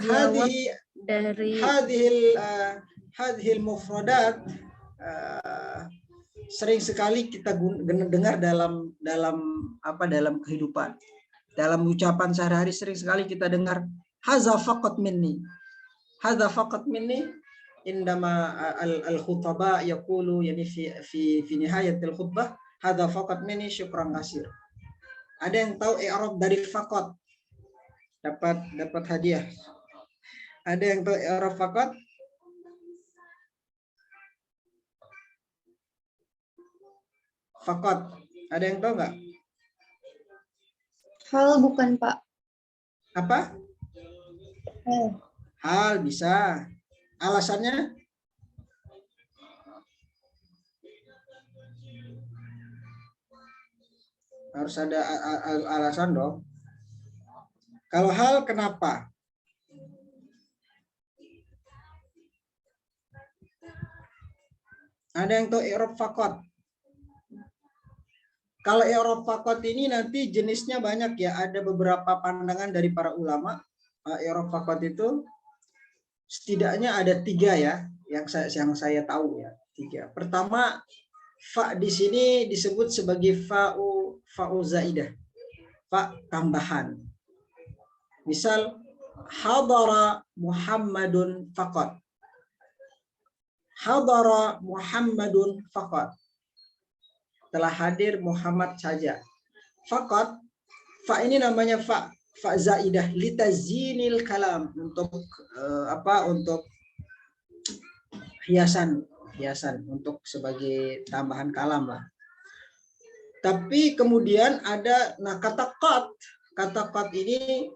Hadhil mufradat sering sekali kita dengar dalam kehidupan. Dalam ucapan sehari-hari sering sekali kita dengar hadza faqat minni. Hadza faqat minni indama al-khutaba yaqulu yani fi nihayatil khutbah hadza faqat minni syukran kasir. Ada yang tahu i'rab dari faqat? Dapat hadiah. Ada yang tahu i'rab faqat? Faqat. Ada yang tahu nggak? Hal bukan, Pak. Apa? Hal bisa. Alasannya? Harus ada alasan dong. Kalau hal kenapa? Ada yang tahu i'rab faqat? Kalau i'rab faqat ini nanti jenisnya banyak ya. Ada beberapa pandangan dari para ulama. I'rab faqat itu setidaknya ada 3 ya, yang saya tahu ya. 3. Pertama, fa di sini disebut sebagai fa'u zaidah. Fa tambahan. Misal hadara Muhammadun faqat. Hadara Muhammadun faqat. Telah hadir Muhammad saja. Faqat, fa ini namanya fa zaidah litazinil kalam, untuk untuk hiasan untuk sebagai tambahan kalam lah. Tapi kemudian ada kata qat ini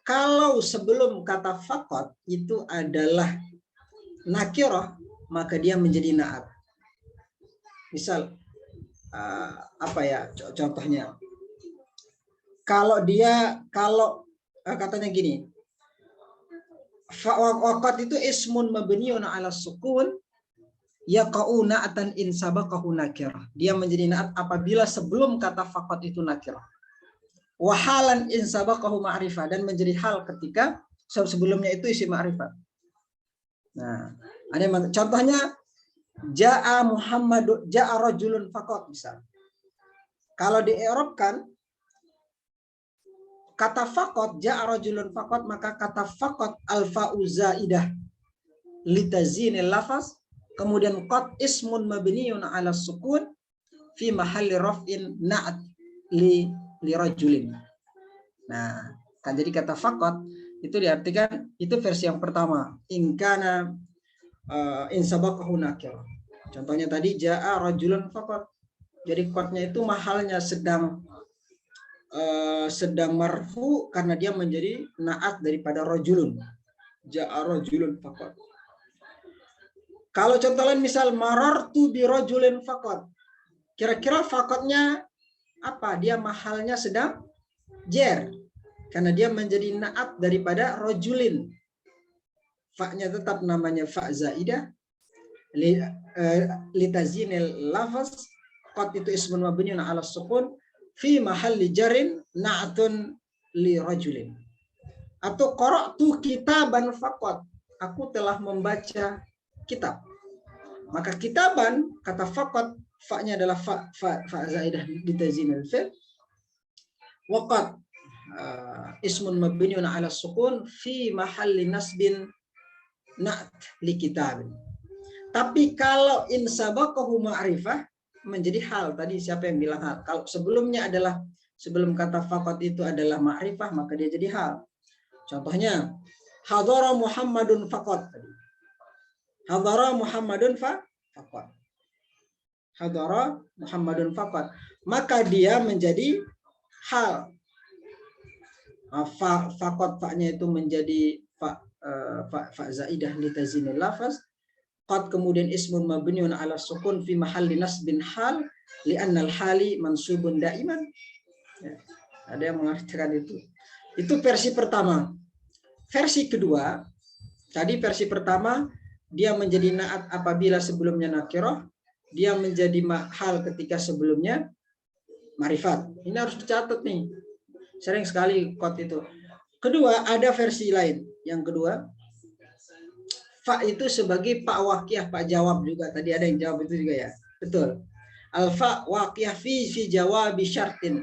kalau sebelum kata faqat itu adalah nakirah, maka dia menjadi na'at. Misal contohnya, kalau katanya gini, faqat itu ismun mabniun ala sukun yaqa'u na'atan in sabaqahu nakirah. Dia menjadi na'at apabila sebelum kata faqat itu nakirah. Wa halan in sabaqahu ma'rifah, dan menjadi hal ketika sebelumnya itu isim ma'rifah. Nah, ada contohnya ja'a Muhammad, ja'a rajulun faqat misal. Kalau di-i'rabkan kata faqat, ja'a rajulun faqat, maka kata faqat al-fa'u zaidah litazinil lafaz, kemudian qad ismun mabniun 'ala sukun fi mahalli raf'in na'at li rajulin. Nah, kan jadi kata faqat itu diartikan, itu versi yang pertama, in kana in sabaqahu nakirah. Contohnya tadi ja'a rajulun faqat. Jadi qadnya itu mahalnya sedang marfu karena dia menjadi na'at daripada rajulun. Ja'a rajulun faqat. Kalau contoh lain misal marartu bi rajulin faqat. Kira-kira faqatnya apa? Dia mahalnya sedang jer karena dia menjadi na'at daripada rajulin. Fa-nya tetap namanya fa zaidah litazinil lafaz. Qad itu ismun mabniun 'ala sukun fi mahalli jarin na'atun li rajulin. Atau qara'tu kitaban faqat. Aku telah membaca kitab. Maka kitaban, kata faqat, fa-nya adalah fa zaidah litazinil fi'l. Waqad ismun mabniun 'ala sukun fi mahalli nasbin na'at li kitab. Tapi kalau in sabaqahu ma'rifah menjadi hal. Tadi siapa yang bilang hal? Kalau sebelumnya adalah, sebelum kata faqat itu adalah ma'rifah, maka dia jadi hal. Contohnya hadara Muhammadun faqat. Hadara Muhammadun faqat. Hadara Muhammadun faqat. Maka dia menjadi hal. Faqat, fa-nya itu menjadi fa zaidah litazinil lafaz. Qad kemudian ismun mabniun 'ala sukun fi mahalli nasbin hal li'anna al-hali mansubun daiman. Ya, ada yang mengartikan itu. Itu versi pertama. Versi kedua, tadi versi pertama dia menjadi na'at apabila sebelumnya nakirah, dia menjadi hal ketika sebelumnya ma'rifat. Ini harus dicatat nih. Sering sekali qad itu. Kedua, ada versi lain. Yang kedua, fa itu sebagai pak waqiyah, pak jawab juga. Tadi ada yang jawab itu juga ya. Betul. Al-fa waqiyah fi jawabi syartin.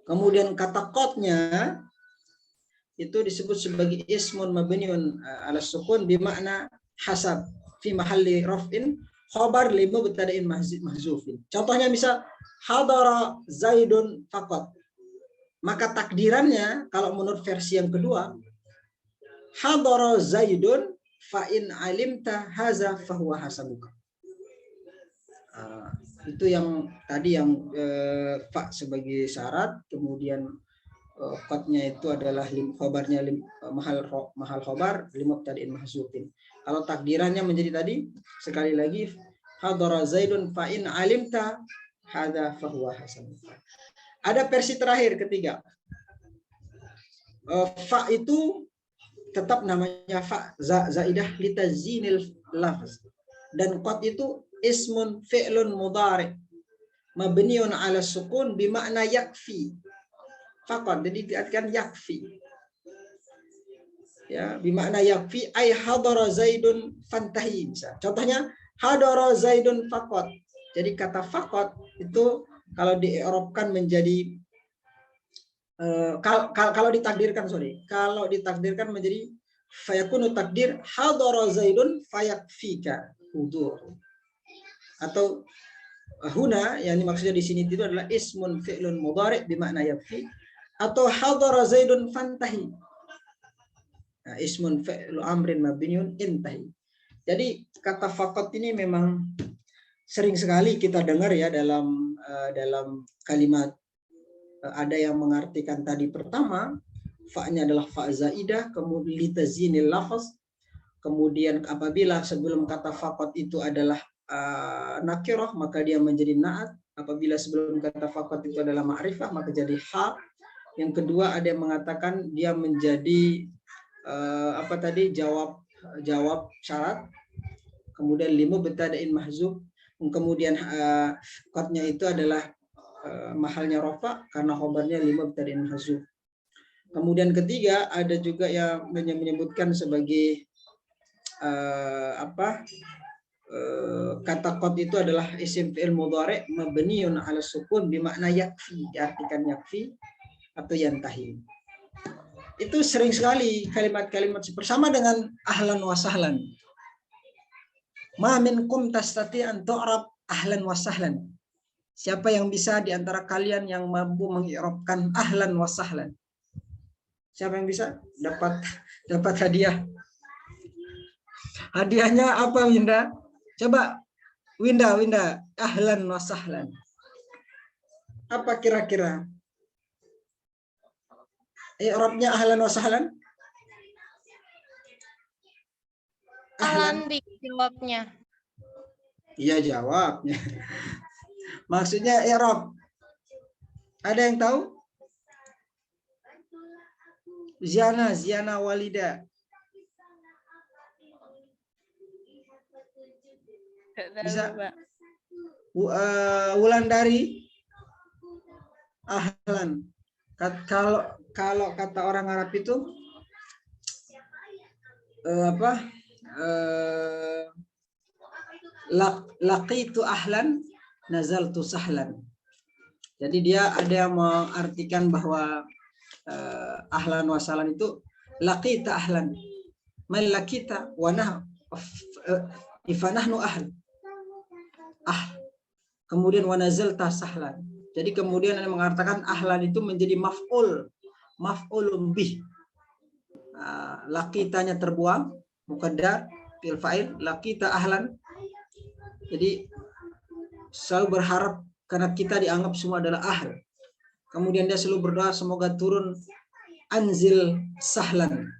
Kemudian kata qadnya itu disebut sebagai ismun mabniun 'ala sukun bimakna hasab fi mahalli raf'in khabar li mubtada'in mahzufin. Contohnya misal hadara Zaidun faqat. Maka takdirannya kalau menurut versi yang kedua, hadara Zaidun fa in alimta haza fahuwa hasabuka. Itu yang tadi yang fa sebagai syarat, kemudian qadnya itu adalah khabarnya mahal khabar li mubtada'in mahzufin. Kalau takdirannya menjadi tadi, sekali lagi hadara Zaidun fa in alimta hadza fahuwa hasan. Ada versi terakhir ketiga. Fa itu tetap namanya fa zaidah litazinil lafz, dan qad itu ismun fi'lun mudhari mabniun ala sukun bimakna yakfi faqad, jadi diartikan yakfi ya, bimakna yakfi ay hadara zaidun fantahi. Bisa contohnya hadara zaidun faqad. Jadi kata faqad itu kalau di-i'rabkan menjadi kalau ditakdirkan menjadi fayakunu takdir hadara zaidun fayakfika hudur, atau huna yang maksudnya di sini itu adalah ismun fi'lun mudhari bimakna yakfi, atau hadara zaidun fantahi, nah, ismun fi'lu amrin mabniun intahi. Jadi kata faqat ini memang sering sekali kita dengar ya dalam kalimat. Ada yang mengartikan tadi pertama fa-nya adalah fa zaidah, kemudian litazinil lafaz, kemudian apabila sebelum kata faqat itu adalah nakirah maka dia menjadi naat, apabila sebelum kata faqat itu adalah ma'rifah maka jadi ha. Yang kedua ada yang mengatakan dia menjadi jawab syarat, kemudian limu betada'in mahzub, kemudian qadnya itu adalah mahalnya rofa karena khobarnya lima betada'in mahzub. Kemudian ketiga ada juga yang menyebutkan sebagai kata qad itu adalah isim fi'il mudhari mabniun 'ala sukun bimakna yakfi, diartikan yakfi atau yantahi. Itu sering sekali kalimat-kalimat bersama dengan ahlan wa sahlan. Ma minkum tastati an tu'rab ahlan wa sahlan. Siapa yang bisa di antara kalian yang mampu mengi'rabkan ahlan wa sahlan? Siapa yang bisa? Dapat hadiah. Hadiahnya apa, Winda? Coba Winda, ahlan wa sahlan. Apa kira-kira? I'rabnya ahlan wa sahlan? Ahlan dijawabnya. Iya, jawabnya. Maksudnya i'rab. Ada yang tahu? Ziana Walida. Bisa? Wulandari. Ahlan. Kalau kata orang Arab itu laqitu ahlan nazaltu sahlan. Jadi dia ada yang mengartikan bahwa ahlan wa sahlan itu laqita ahlan, man laqita wa ifanahnu ahl. Kemudian wa nazalta sahlan. Jadi kemudian ada mengatakan ahlan itu menjadi maf'ulun bih. Laqitanya terbuang, muqaddar fil fa'il, laqita ahlan. Jadi selalu berharap karena kita dianggap semua adalah ahl. Kemudian dia selalu berdoa semoga turun anzil sahlan,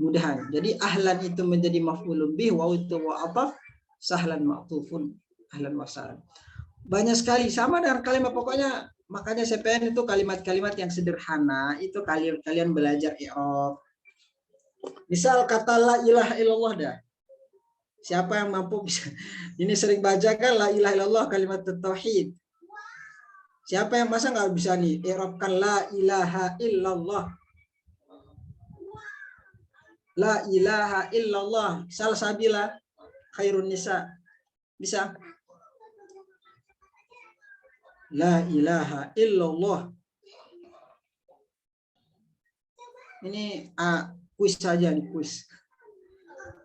mudahan. Jadi ahlan itu menjadi maf'ulun bih, wa itu wa ataf, sahlan ma'tufun, ahlan wa sahlan. Banyak sekali sama dengan kalimat, pokoknya makanya CPN itu kalimat-kalimat yang sederhana itu kalian belajar i'rab. Misal kata la ilaha illallah dah. Siapa yang mampu bisa? Ini sering baca kan la ilaha illallah, kalimat tauhid. Siapa yang masa nggak bisa nih i'rabkan la ilaha illallah? La ilaha illallah salsabila khairun nisa. Bisa? La ilaha illallah. Ini kuis saja nih, kuis.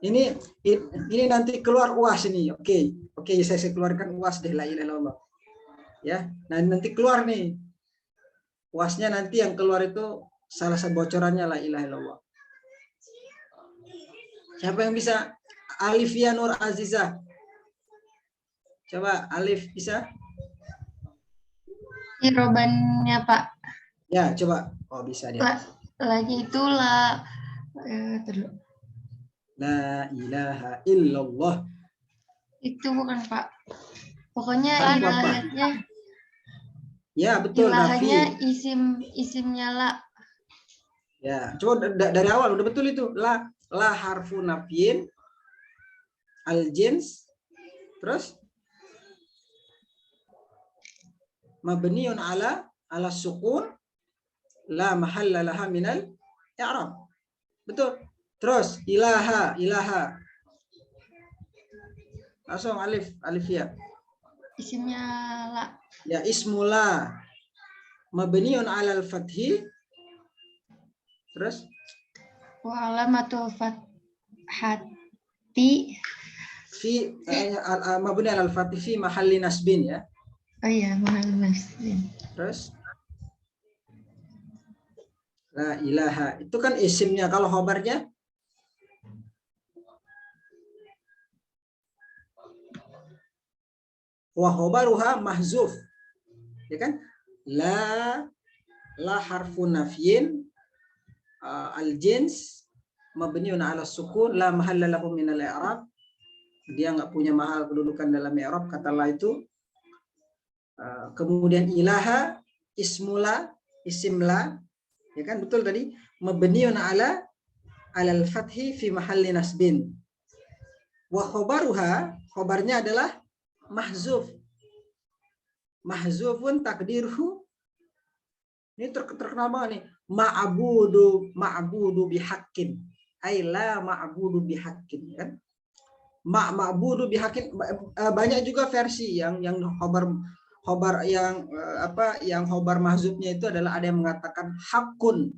Ini nanti keluar UAS ini. Oke, saya keluarkan UAS deh la ilaha illallah. Ya, nah nanti keluar nih. UASnya nanti yang keluar itu salah satu bocorannya la ilaha illallah. Siapa yang bisa? Alifia Nur Aziza. Coba Alif bisa? Irobannya Pak. Ya, coba. Oh, bisa dia. Lagi itu la ilaha illallah. Itu bukan Pak. Pokoknya Harus apa? ilahnya. Ya, betul. Ilahnya isimnya la. Ya, coba dari awal udah betul itu. La harfu nafyin, al jins, terus mabniun ala sukun, la mahalla laha minal i'rab. Betul. Terus ilaha. Langsung alif ya. Isimnya la. Ya, ismula mabniun ala al-fathi. Terus Wa alamatul fathati. fi mabni ala al-fathi fi mahalli nasbin ya. Oh iya, mahal nasbin. Terus la ilaha itu kan isimnya, kalau khobarnya wa khobaruha mahzuf. Ya kan? La harfu nafyin al jins mabniun ala sukun la mahalla lahu min al i'rab. Dia nggak punya mahal kedudukan dalam i'rab, kata la itu. Kemudian ilaha ismula, isimla, ya kan, betul tadi, mabniun ala al-fathi fi mahalli nasbin. Wa khobaruha, khobarnya adalah mahzuf. Mahzufun takdirhu, ini terkenal banget nih, ma'budu bihaqqin, ay la ma'budu bihaqqin, kan? Ma'budu bihaqqin, banyak juga versi yang khobar yang khobar mahzufnya itu adalah ada yang mengatakan hakun,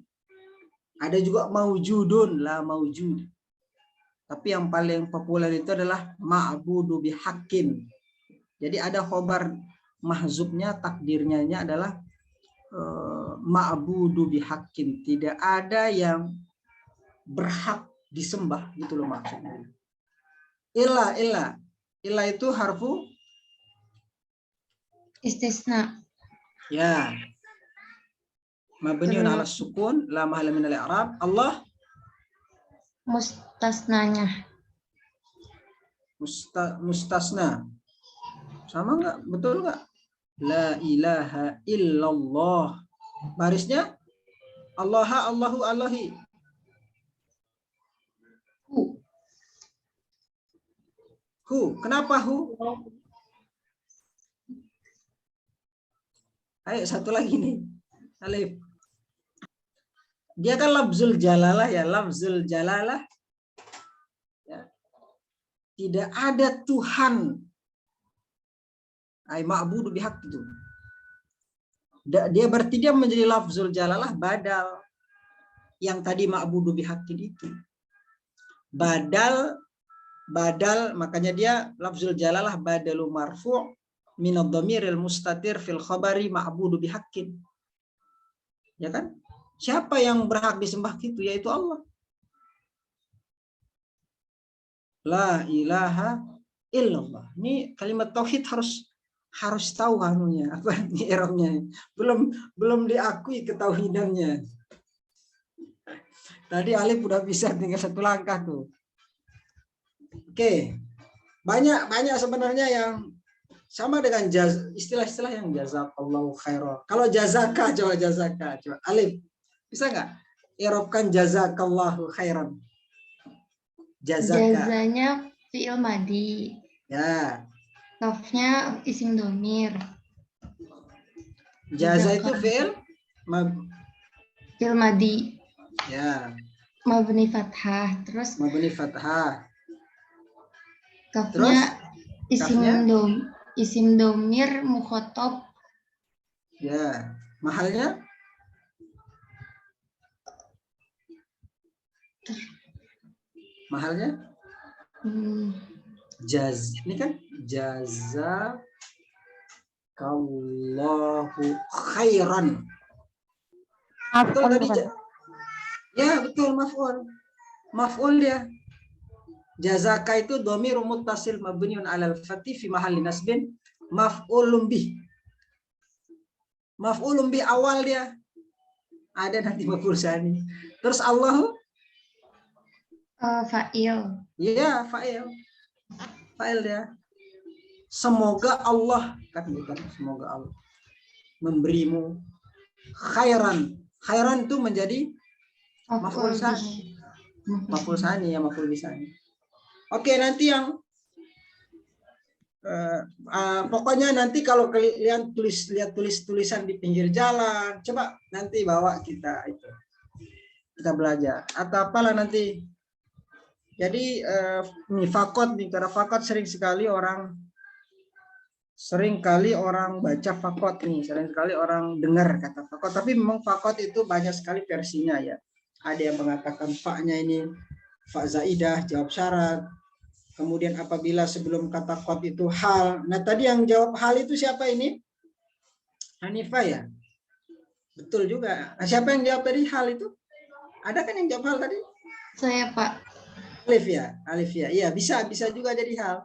ada juga maujudun, la maujud. Tapi yang paling populer itu adalah ma'budu bihaqqin. Jadi ada khobar mahzufnya, takdirnya adalah ma'budu bihaqqin, tidak ada yang berhak disembah, gitu loh maksudnya. Illa itu harfu Istisna. ya, mabniun ala sukun la mahalla min al-i'rab. Allah Mustasnanya. mustasna. Sama enggak? Betul enggak? La ilaha illallah. Barisnya Allah, Allahu, Allahi. Hu. Kenapa hu? Ayo satu lagi nih. Alif. Dia kan lafzul jalalah ya, lafzul jalalah. Ya. Tidak ada Tuhan. Ay ma'budu bihaq itu. Dia berarti dia menjadi lafzul jalalah badal. Yang tadi ma'budu bihaqin itu. Badal, makanya dia lafzul jalalah badalu marfu' min ad-dhamiril mustatir fil khabari ma'budu bihaqqin. Ya kan? Siapa yang berhak disembah itu? Yaitu Allah. La ilaha illallah. Ini kalimat tauhid harus tahu anunya, apa ini i'rabnya. Belum diakui ketauhidannya. Tadi Alif udah bisa, tinggal satu langkah tuh. Oke. Banyak sebenarnya yang sama dengan istilah-istilah yang jazakallahu khairan. Kalau jazaka, coba jazaka. Coba Alif, bisa nggak i'rabkan jazakallahu khairan? Jazaka. Jazanya fi'il madi. Ya. Kafnya isim domir. Jaza itu fi'il Fi'il madi. ya. Mabni fathah. Terus Mabni fathah. kafnya isim domir mukhotob. Ya. Mahalnya? Mahalnya? Ini kan jazakallahu khairan. Betul tadi. Ya, betul, maf'ul dia. Jazaka itu dhamir muttasil mabniun 'alal fathi fi mahalli nasbin maf'ulun bih. Maf'ulun bih awal dia. Ada nanti maf'ul tsani. Terus Allahu Fa'il. ya, fa'il. Fa'il dia. Semoga Allah, kan bukan semoga Allah memberimu khairan. Khairan itu menjadi Maf'ul sani. Maf'ul sani ya, maf'ul bisani. Oke, nanti yang pokoknya nanti kalau kalian lihat tulisan di pinggir jalan, coba nanti bawa kita belajar atau apalah nanti. Jadi nih fakot nih, karena fakot sering kali orang baca fakot nih, sering kali orang dengar kata fakot, tapi memang fakot itu banyak sekali versinya ya. Ada yang mengatakan fa-nya ini fa zaidah, jawab syarat. Kemudian apabila sebelum kata kot itu hal. Nah tadi yang jawab hal itu siapa ini? Hanifah ya? Betul juga. Nah, siapa yang jawab tadi hal itu? Ada kan yang jawab hal tadi? Saya, Pak. Alif ya. Iya, bisa juga jadi hal.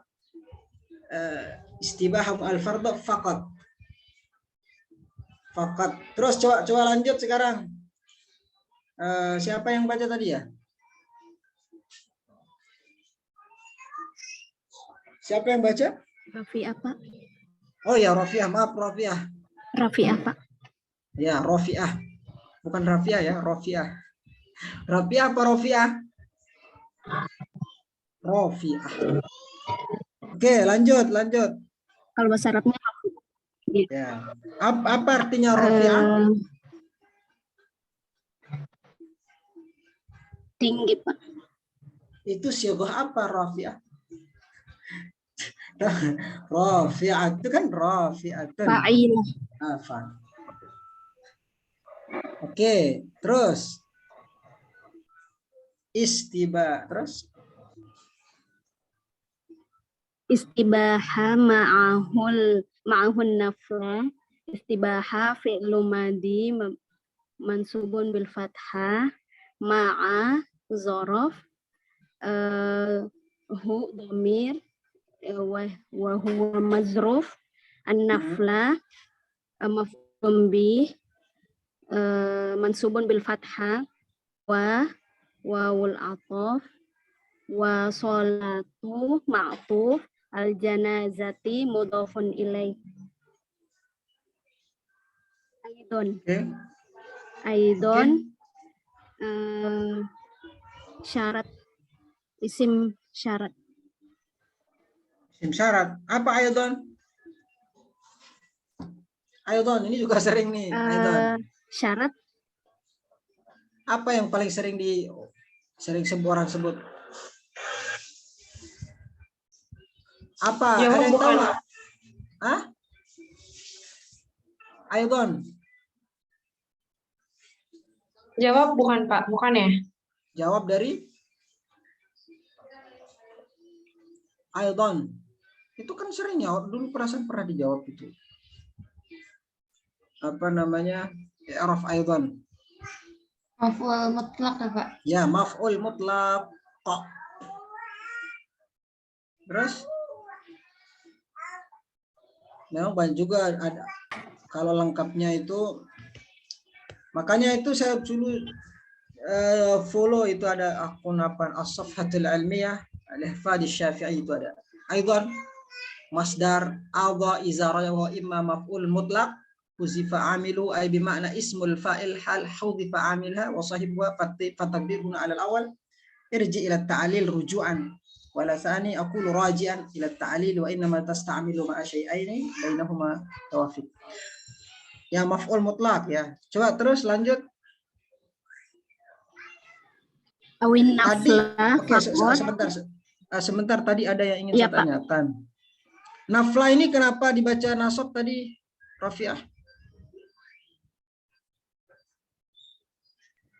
Istibaham al-fardhu faqat. Terus coba lanjut sekarang. Siapa yang baca tadi ya? Siapa yang baca? Rafi'ah, Pak. Oh ya, Rafi'ah. Maaf, Rafi'ah. Rafi'ah, Pak. Ya, Rafi'ah. Bukan Rafi'ah ya, Rafi'ah. Rafi'ah apa Rafi'ah? Rafi'ah. Oke, lanjut. Kalau bahasa Arabnya Ya. Apa artinya Rafi'ah? tinggi, Pak. Itu sighah apa Rafi'ah? Rafi'ah itu kan Rafi'atun. Fa'ilah. Oke, terus terus Istibaha ma'ahun nafla. Istibaha fi'lu madi mansubun bil fathah ma'a zorof hu dhamir wa huwa mazruf an-nafla maf'ulun bih mansubun bil fathah wa wawul ataf wa sholatu ma'tuf al janazati mudhafun ilaih. Aidon syarat isim syarat. Isim syarat. Apa Aidon? Aidon ini juga sering nih. Aidon. Syarat. Apa yang paling sering orang sebut? Apa? Jawab Ada yang bukan. tahu? Hah? Aidon. Jawab bukan, Pak. Bukan ya? Jawab dari Aidon. Itu kan sering ya, dulu perasaan pernah dijawab itu. Apa namanya? I'raf Aidon. Maf'ul mutlak ya, Pak. Ya, maf'ul mutlak. Terus? Memang banyak juga ada. Kalau lengkapnya itu, makanya itu saya dulu follow itu ada akun As-Safhatul Ilmiyah Al-Ihfadz Syafi'i itu ada. Aidan masdar adha izara wa imma maf'ul mutlaq huzifa amilu ay bima'na ismul fa'il hal huzifa amilha wa sahibuha fataqdiruna 'ala al-awwal irji ila at-ta'lil ruju'an wala thani aqulu raji'an ila at-ta'lil wa innama tasta'milu ma'a syai'aini bainahuma tawafiq. Ya maf'ul mutlaq ya. Coba terus lanjut. Awin Tadi, nafla sebentar tadi ada yang ingin ya, saya tanyakan. Nafla ini kenapa dibaca nasab tadi, Rafi'ah?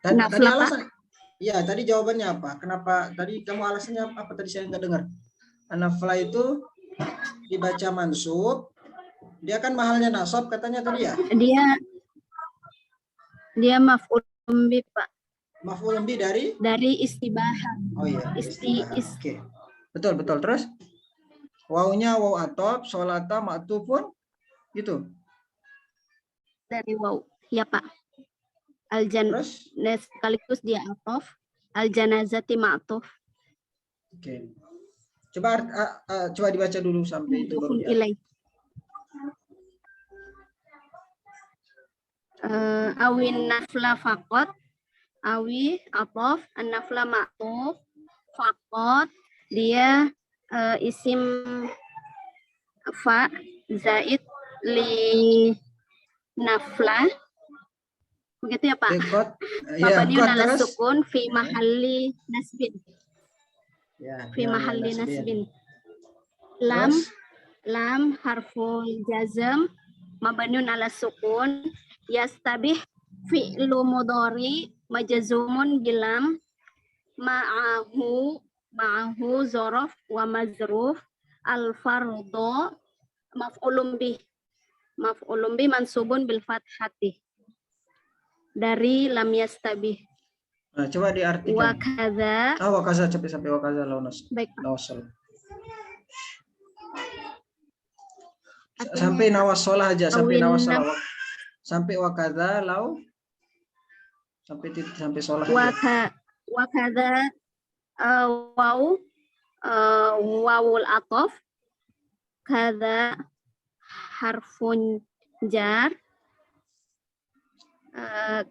Tadi alasan? Ya, tadi jawabannya apa? Kenapa? Tadi kamu alasannya apa? Tadi saya nggak dengar. Nafla itu dibaca mansub. Dia kan mahalnya nasab katanya tadi ya? Dia maf'ul bi, Pak. Maf'ul bi dari istibaha. Oh iya, istibaha. Oke. Betul. Terus wawunya waw atop, sholata ma'tufun gitu. Dari waw. Ya, Pak. Sekaligus dia atof. Al-janazati ma'tuf. Oke. Coba dibaca dulu sampai itu baru dia. Awin nafla faqat awi atof, an-nafla ma'tuf, faqat dia isim fa zaid li nafla. Begitu ya Pak? Kot, ya, Mabniun kot ala terus. sukun fi mahalli nasbin. Ya, Fi mahalli nasbin. Lam harful jazm mabniun ala sukun yastabih fi'lu mudhari majzumun bilam ma'ahu zorof wa mazruf al fardu maf'ulun bih mansubun bil fathati dari lam yastabih. Nah, coba diartikan. Wakaza. Wakaza sampai wakaza launas. Baik, Pak. Nawasol. Sampai nawasolah aja, sampai nawasolah. Sampai wakaza lau sampai sholah. Wakaza wawul atof kada harfun jar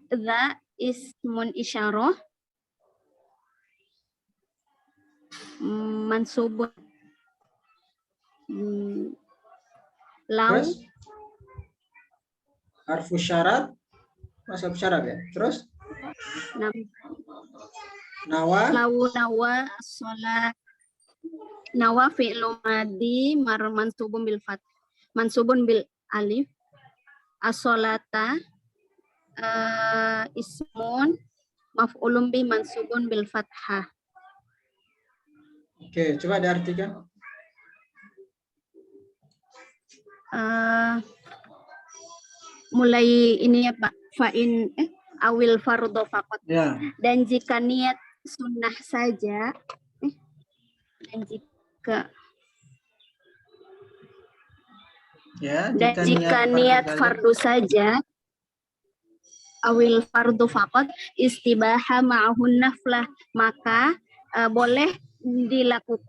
za ismun isyarah mansubun lau Terus harfu syarat masuk syarat ya. Terus nawa sholat nawa fi'lu madi mansubun bil fath mansubun bil alif as-sholata ismun maf'ulun bi mansubun bil fathah. Oke, coba diartikan. Mulai ini ya Pak, fa'in awil fardhu faqat. Ya. Dan jika niat sunnah saja dan jika niat fardu saja awil fardu faqat istibaha ma'ahun naflah, maka boleh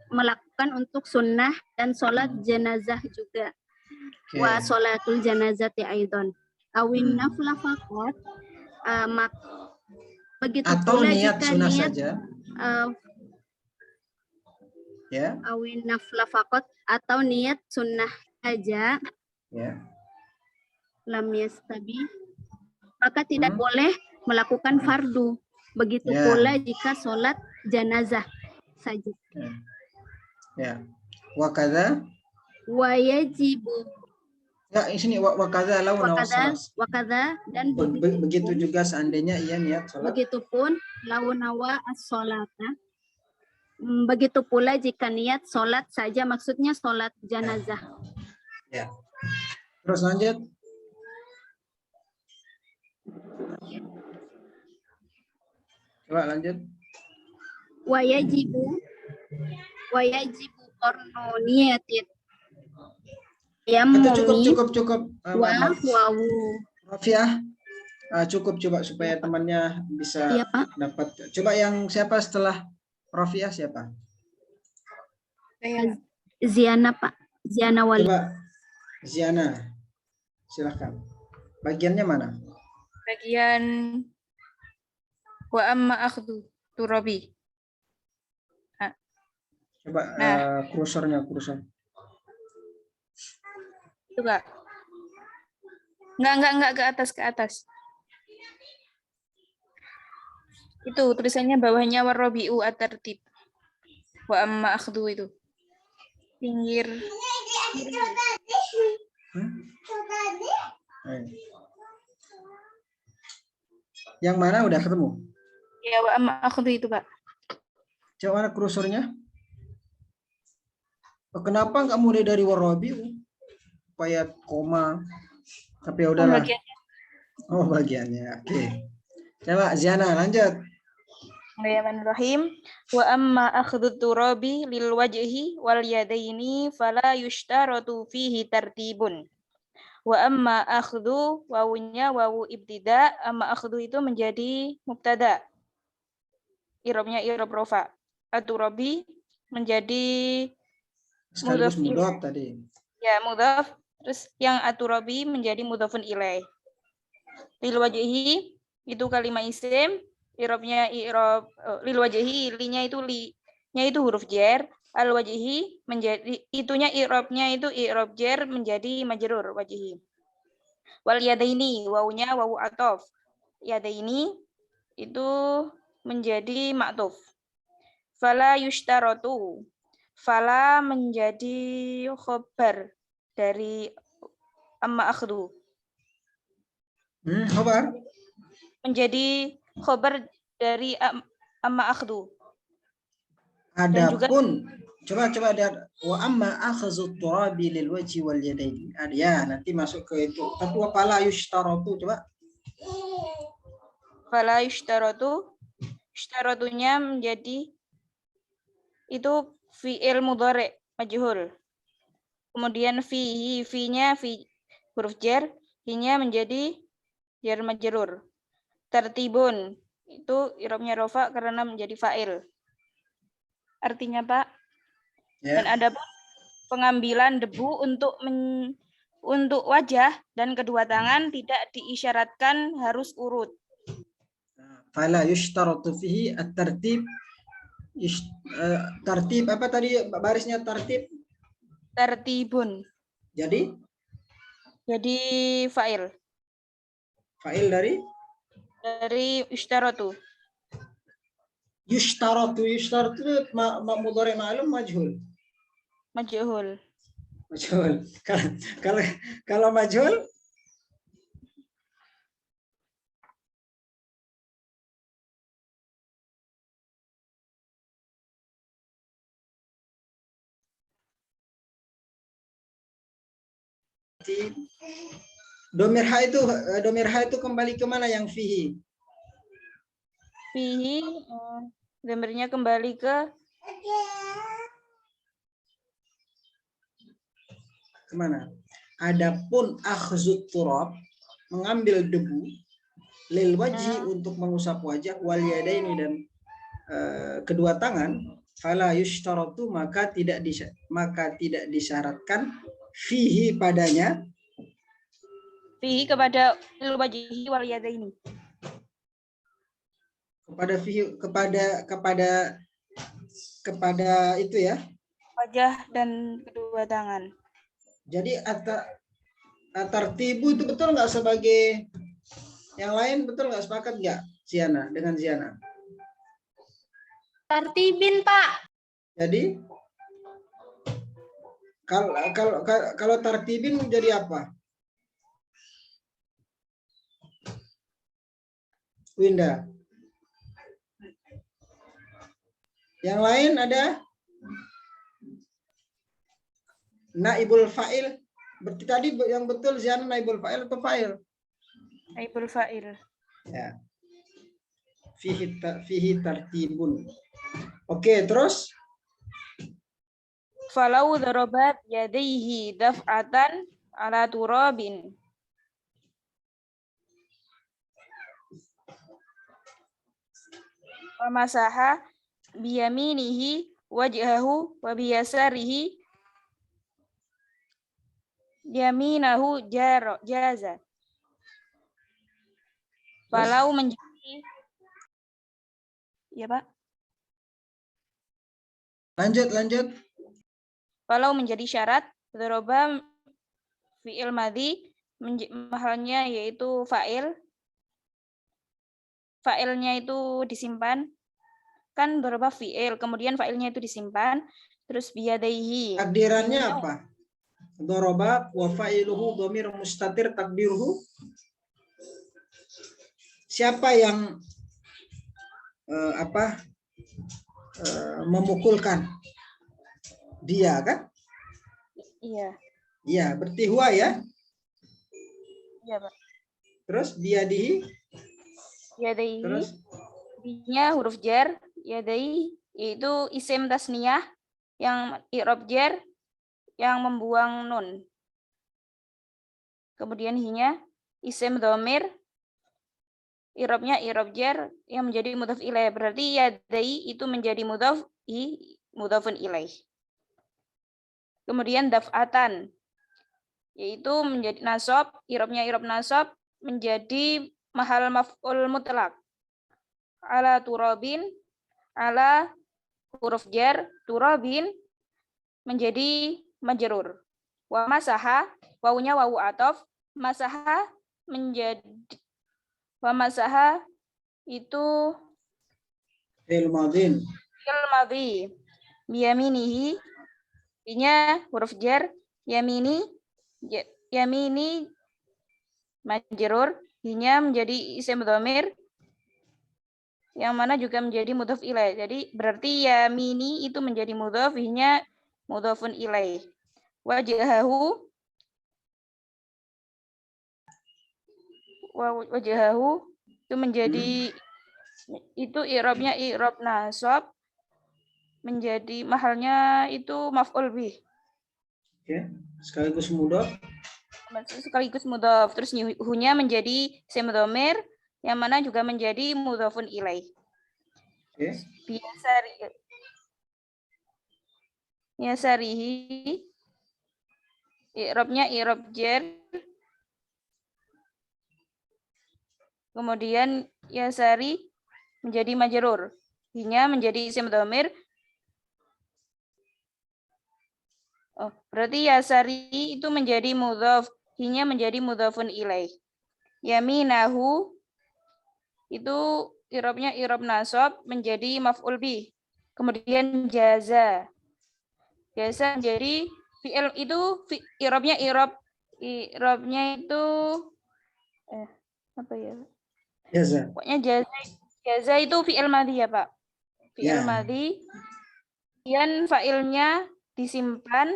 melakukan untuk sunnah dan sholat jenazah juga. Wa sholatul janazati aidon awin naflah faqat begitu atau pula niat jika sunnah niat saja. Ya. Awin naflah faqat atau niat sunnah saja. Ya. Lam yastabi, maka tidak boleh melakukan fardu. Begitu pula jika sholat janazah saja. Ya. Wakaza. Wa yajibu. Ya, di sini wakaza lau wakaza dan begitu juga seandainya ia niat sholat. Begitupun lau nawa as-sholata. Begitu pula jika niat sholat saja, maksudnya sholat janazah. Ya. Terus lanjut. Coba lanjut. Wa yajibu qarnu niyatin. Cukup. Wawu. Rafiah. Cukup coba supaya temannya bisa dapat. Coba yang siapa setelah Rafiah siapa? Ziana Pak. Ziana Wali. Coba Ziana. Silahkan. Bagiannya mana? Bagian wa amma akhdhu turabi. Coba kursornya. Itu Kak. Enggak ke atas. Itu tulisannya bawahnya warabi'u at-tartib. Wa amma akhdhu itu. Pinggir. Yang mana udah ketemu? Ya wa amma akhdhu itu, Pak. Coba mana kursornya? Kenapa nggak mulai dari warabi'u? Supaya koma. Tapi ya udahlah. Bagiannya. Oke. Coba Ziana lanjut. Bismillahirrahmanirrahim. Wa amma akhdhu turabi lil wajhi wal yadaini fala yushtaratu fihi tartibun. Wa amma akhdhu wawunya wawu ibtida, amma akhdhu itu menjadi mubtada. I'rabnya i'rab rafa. At-turabi menjadi sekaligus mudhaf tadi. Ya, mudhaf. Terus yang at-turabi menjadi mudhafun ilaih. Lil wajhi itu kalimat isim, I'rabnya i'rab lil wajhi, linya itu huruf jar, al wajhi menjadi itunya i'rabnya itu i'rab jar menjadi majrur wajhi. Wal yadaini wawunya wawu atof. Yadaini itu menjadi ma'tuf. Fala yushtaratu. Fala menjadi khobar dari amma akhdu. Khobar. Menjadi khobar dari amma akhdu. Adapun coba lihat wa amma akhazut turabi lil wajhi wal yadaini. Ya, nanti masuk ke itu. Tapi wa fala yushtaratu coba. Fala yushtaratu. Ishtaratunya menjadi itu fi'il mudhari majhul. Kemudian fi-nya huruf jar, hi-nya menjadi jar majrur. Tertibun itu i'rabnya rofa karena menjadi fa'il. Artinya Pak, Ya. dan ada pengambilan debu untuk wajah dan kedua tangan tidak diisyaratkan harus urut. Fala yushtaratu fihi at-tartib. Tartib apa tadi barisnya tartib? Tertibun. Jadi Fa'il. Fa'il dari Ishtaratu. yushtaratu mudhari ma'lum majhul. Majhul. Kalau majhul domir ha itu kembali ke mana yang fihi? Fihi domirnya kembali ke kemana? Adapun akhzut turab mengambil debu lil wajhi untuk mengusap wajah wal yadaini dan kedua tangan fala yushtaratu maka tidak disyaratkan fihi padanya fihi kepada lil wajhi wal yadaini. Kepada fihi kepada itu ya. Wajah dan kedua tangan. Jadi tartibu itu betul nggak sebagai yang lain, betul nggak, sepakat nggak Ziana dengan Ziana? Tartibin, Pak. Jadi kalau tartibin jadi apa? Winda. Yang lain ada naibul fa'il. Berarti tadi yang betul Ziana naibul fa'il atau fa'il? Naibul fa'il. Ya. Fihi tartibun. Oke, terus Falau darabat yadaihi daf'atan ala turabin. Wa masaha biyaminihi wajhahu wa biyasarihi yaminahu jaza. Falau menjadi ya Pak. lanjut. Falau menjadi syarat doroba fi'il madhi mahalnya yaitu fa'il. Fa'ilnya itu disimpan. Kan doroba fi'il, kemudian fa'ilnya itu disimpan, terus biyadaihi. Takdirannya apa? Doroba wa fa'iluhu dhamir mustatir takdiruhu. Siapa yang memukulkan? Dia kan? Iya. Iya, berarti huwa ya? Iya, Pak. Terus biyadihi? Yadaihi. Terus Nya huruf jar, yadaihi itu isim tasniyah yang i'rab jar yang membuang nun. Kemudian hinya isim dhamir i'rabnya i'rab jar yang menjadi mudhaf ilaih. Berarti yadaihi itu menjadi mudhafun ilaih. Kemudian daf'atan yaitu menjadi nasab, i'rabnya i'rab nasab menjadi mahal maf'ul mutlak ala turabin, ala huruf jar, turabin menjadi majrur. Wa masaha, wawunya wawu atof, masaha menjadi, wa masaha itu Fi'il madhin. fi'il madhi. Biyaminihi, nya huruf jar, yamini, yamini majrur, hinya menjadi isim dhamir, yang mana juga menjadi mudhaf ilaih. Jadi berarti yamini itu menjadi mudhaf, hinya mudhafun ilaih. Wajhahu, wajhahu itu menjadi itu i'rabnya i'rab nasab, menjadi mahalnya itu maf'ul bih. Oke, sekaligus mudhaf. Sekaligus mudhaf. Terus hunya menjadi isim dhamir, yang mana juga menjadi mudhafun ilaih. Oke. Yasarihi, i'rabnya i'rab jar. Kemudian yasari menjadi majrur. Hinya menjadi isim dhamir. Oh, berarti yasari itu menjadi mudhaf, hinya menjadi mudhafun ilaih. Yaminahu itu i'rabnya i'rab nasab menjadi maf'ul bih. Kemudian jaza. Jaza menjadi fi'il itu i'rabnya i'rabnya itu apa ya? Jaza. Pokoknya jaza itu fi'il madhi ya, Pak. Fi'il madhi. Kemudian fa'ilnya disimpan,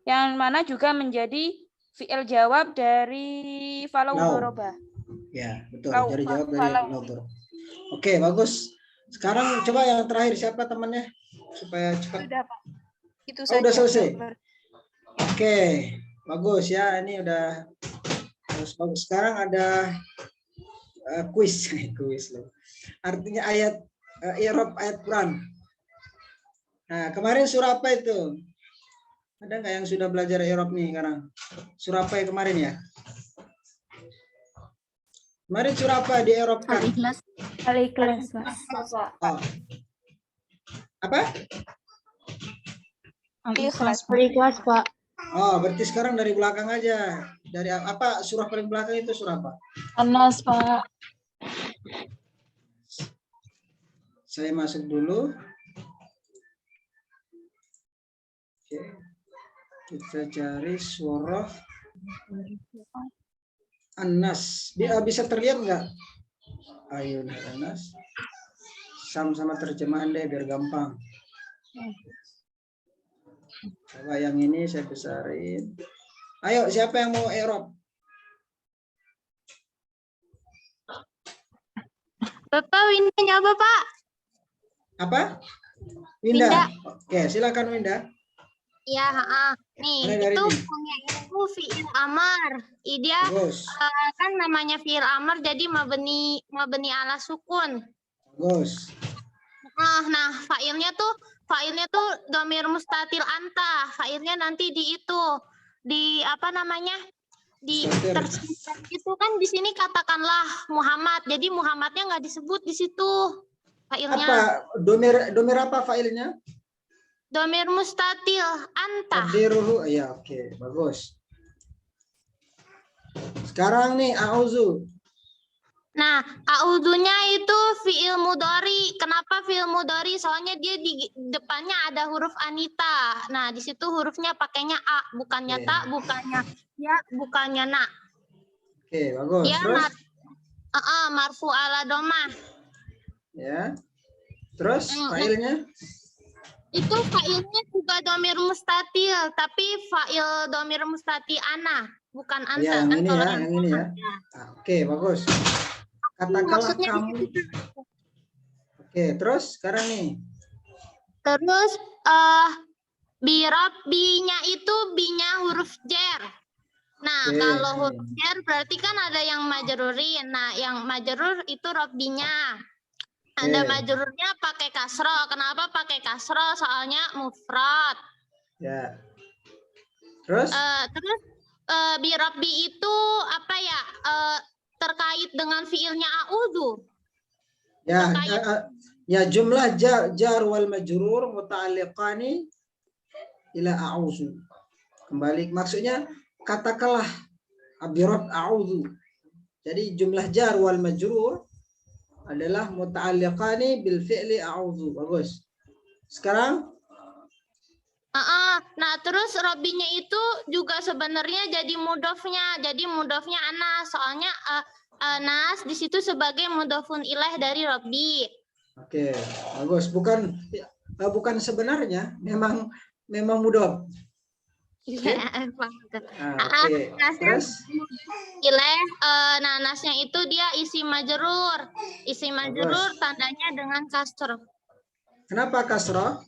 yang mana juga menjadi fi'il jawab dari falau doroba. Ya, betul. Dari jawab dari falau. Oke, bagus. Sekarang coba yang terakhir siapa temannya supaya cepat. Sudah, Pak. Itu saja. Udah selesai. Oke, bagus ya. Ini udah bagus. Sekarang ada kuis loh. Artinya ayat i'rab ayat Quran. Nah, kemarin surah apa itu? Ada nggak yang sudah belajar i'rab nih sekarang? Surah apa yang kemarin ya? Kemarin surah apa di i'rabkan? Al-Ikhlas. Oh. Apa? Ikhlas. Ikhlas, Pak. Oh, berarti sekarang dari belakang aja. Dari apa? Surah paling belakang itu surah apa? Anas, Pak. Saya masuk dulu. Oke. Kita cari surah An-Nas. Bisa terlihat nggak? Ayo An-Nas. Sama-sama terjemahan deh biar gampang. Coba yang ini saya besarin. Ayo, siapa yang mau i'rab? Bapak Winda nyoba, Pak. Apa? Winda. Oke, silakan Winda. Ya, nih Mulai dari itu ini. punya itu fi'il amar. Dia Bagus. kan namanya fi'il amar jadi mabni ala sukun. Bagus. Nah, fa'ilnya tuh dhamir mustatir anta. Fa'ilnya nanti di apa namanya? Di Mustatir. tersimpan itu kan di sini katakanlah Muhammad. Jadi Muhammadnya nggak disebut di situ fa'ilnya. Apa? Domir apa fa'ilnya? Dhamir mustatir anta. Takdiruhu. Ya, oke, bagus. Sekarang nih a'udzu. Nah, a'udzunya itu fi'il mudhari. Kenapa fi'il mudhari? Soalnya dia di depannya ada huruf anita. Nah, di situ hurufnya pakainya a, bukannya Oke. ta, bukannya ya, bukannya na. Oke, bagus. Dia Terus? marfu ala domah. Ya. Terus fa'ilnya? Itu fa'ilnya juga dhamir mustatil, tapi fa'il dhamir mustati ana, bukan anta. Ya, yang Kan ini kalau ya, yang ini ya. Oke, bagus. Katakanlah maksudnya kamu. Oke, terus sekarang nih. terus birabbinya itu binya huruf jer. Nah, Oke. kalau huruf jer berarti kan ada yang majrurin. Nah, yang majrur itu rabbinya. Ada Oke. majrurnya pakai kasroh. Kenapa pakai kasroh? Soalnya mufrad. Ya. Terus? Terus birabbi itu apa ya? Terkait dengan fiilnya a'udzu. Ya, terkait. ya jumlah jar wal majrur muta'alliqani ila a'udzu. Kembali maksudnya katakanlah abirab a'udzu. Jadi jumlah jar wal majrur adalah muta'alliqani bil fi'li a'udzu. Bagus. Sekarang Nah, terus Robinya itu juga sebenarnya jadi mudofnya. Jadi mudofnya Anas. Soalnya Anas di situ sebagai mudofun ilaih dari Robi. oke, bagus. Bukan sebenarnya, memang mudah. Iya, Oke. Nasnya Terus ilaih, Nasnya itu dia isi majrur. Isi majrur tandanya dengan kasroh. kenapa kasrah?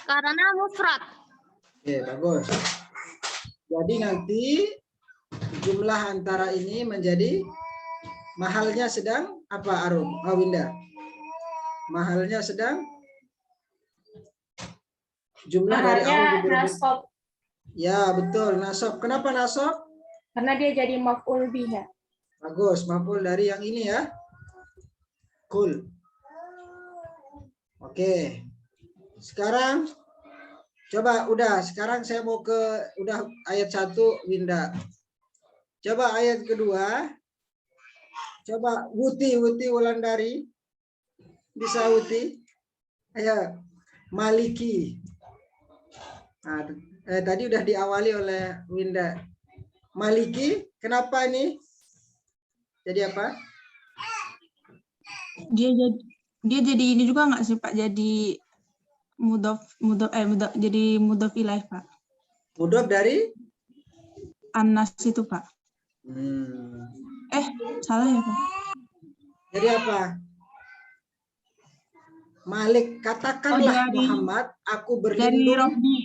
Karena mufrad. Oke, bagus. Jadi nanti jumlah antara ini menjadi mahalnya sedang apa Arum? Winda. Mahalnya sedang jumlah dari nasab, Ya, betul, nasab. Kenapa nasab? karena dia jadi maf'ul biha. Bagus, maf'ul dari yang ini ya. Cool. Oke. Sekarang coba sekarang saya mau ke ayat 1 Winda. Coba ayat kedua. Coba Wuti Wulandari. Bisa Wuti? Ayo. Maliki. Nah, tadi udah diawali oleh Winda. Maliki, kenapa ini? Jadi apa? Dia jadi ini juga nggak sih Pak? Jadi jadi mudhof ilaih Pak. Mudhof dari Anas itu Pak. Salah ya Pak? Jadi apa? Malik, katakanlah Muhammad, aku berlindung. Dari Robbi.